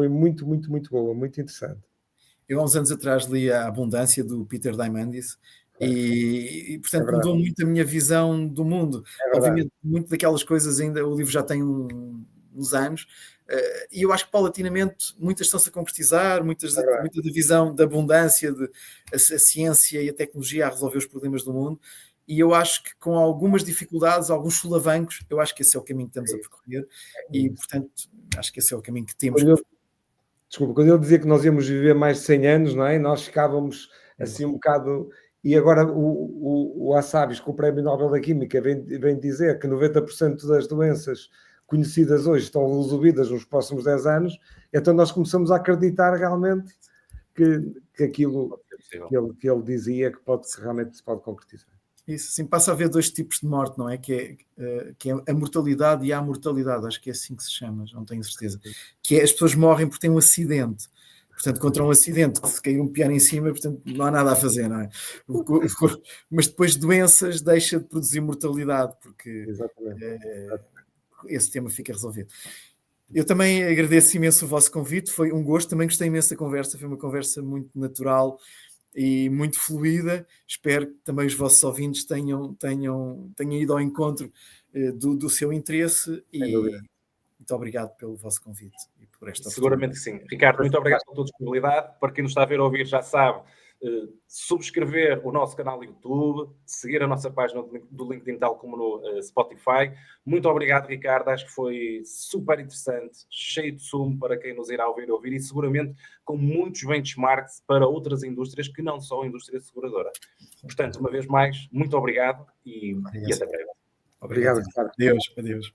muito, muito, muito boa, muito interessante. Eu há uns anos atrás li A Abundância, do Peter Diamandis, e portanto mudou muito a minha visão do mundo. Obviamente, muito daquelas coisas ainda, o livro já tem uns anos, e eu acho que paulatinamente muitas estão-se a concretizar, muita da visão da abundância, a ciência e a tecnologia a resolver os problemas do mundo, e eu acho que com algumas dificuldades, alguns solavancos, eu acho que esse é o caminho que estamos a percorrer, e portanto acho que esse é o caminho que temos. Desculpa, quando ele dizia que nós íamos viver mais de 100 anos, não é? Nós ficávamos assim um bocado... E agora o Assabis, com o Prémio Nobel da Química, vem dizer que 90% das doenças conhecidas hoje estão resolvidas nos próximos 10 anos, então nós começamos a acreditar realmente que aquilo que ele dizia que realmente se pode concretizar. Isso, sim, passa a haver dois tipos de morte, não é? Que é a mortalidade e a amortalidade, acho que é assim que se chama, não tenho certeza. Que é as pessoas morrem porque têm um acidente. Portanto, contra um acidente, que se cair um piano em cima, portanto, não há nada a fazer, não é? Mas depois doenças deixa de produzir mortalidade, porque esse tema fica resolvido. Eu também agradeço imenso o vosso convite, foi um gosto, também gostei imenso da conversa, foi uma conversa muito natural e muito fluida. Espero que também os vossos ouvintes tenham ido ao encontro do seu interesse e muito obrigado pelo vosso convite e por esta Seguramente que sim. Ricardo, muito obrigado pela tua disponibilidade. Para quem nos está a ver ou ouvir já sabe, subscrever o nosso canal do YouTube, seguir a nossa página do LinkedIn, tal como no Spotify. Muito obrigado, Ricardo. Acho que foi super interessante, cheio de sumo para quem nos irá ouvir e ouvir, e seguramente com muitos benchmarks para outras indústrias que não são a indústria seguradora. Portanto, uma vez mais, muito obrigado e até breve. Obrigado, Ricardo. Adeus.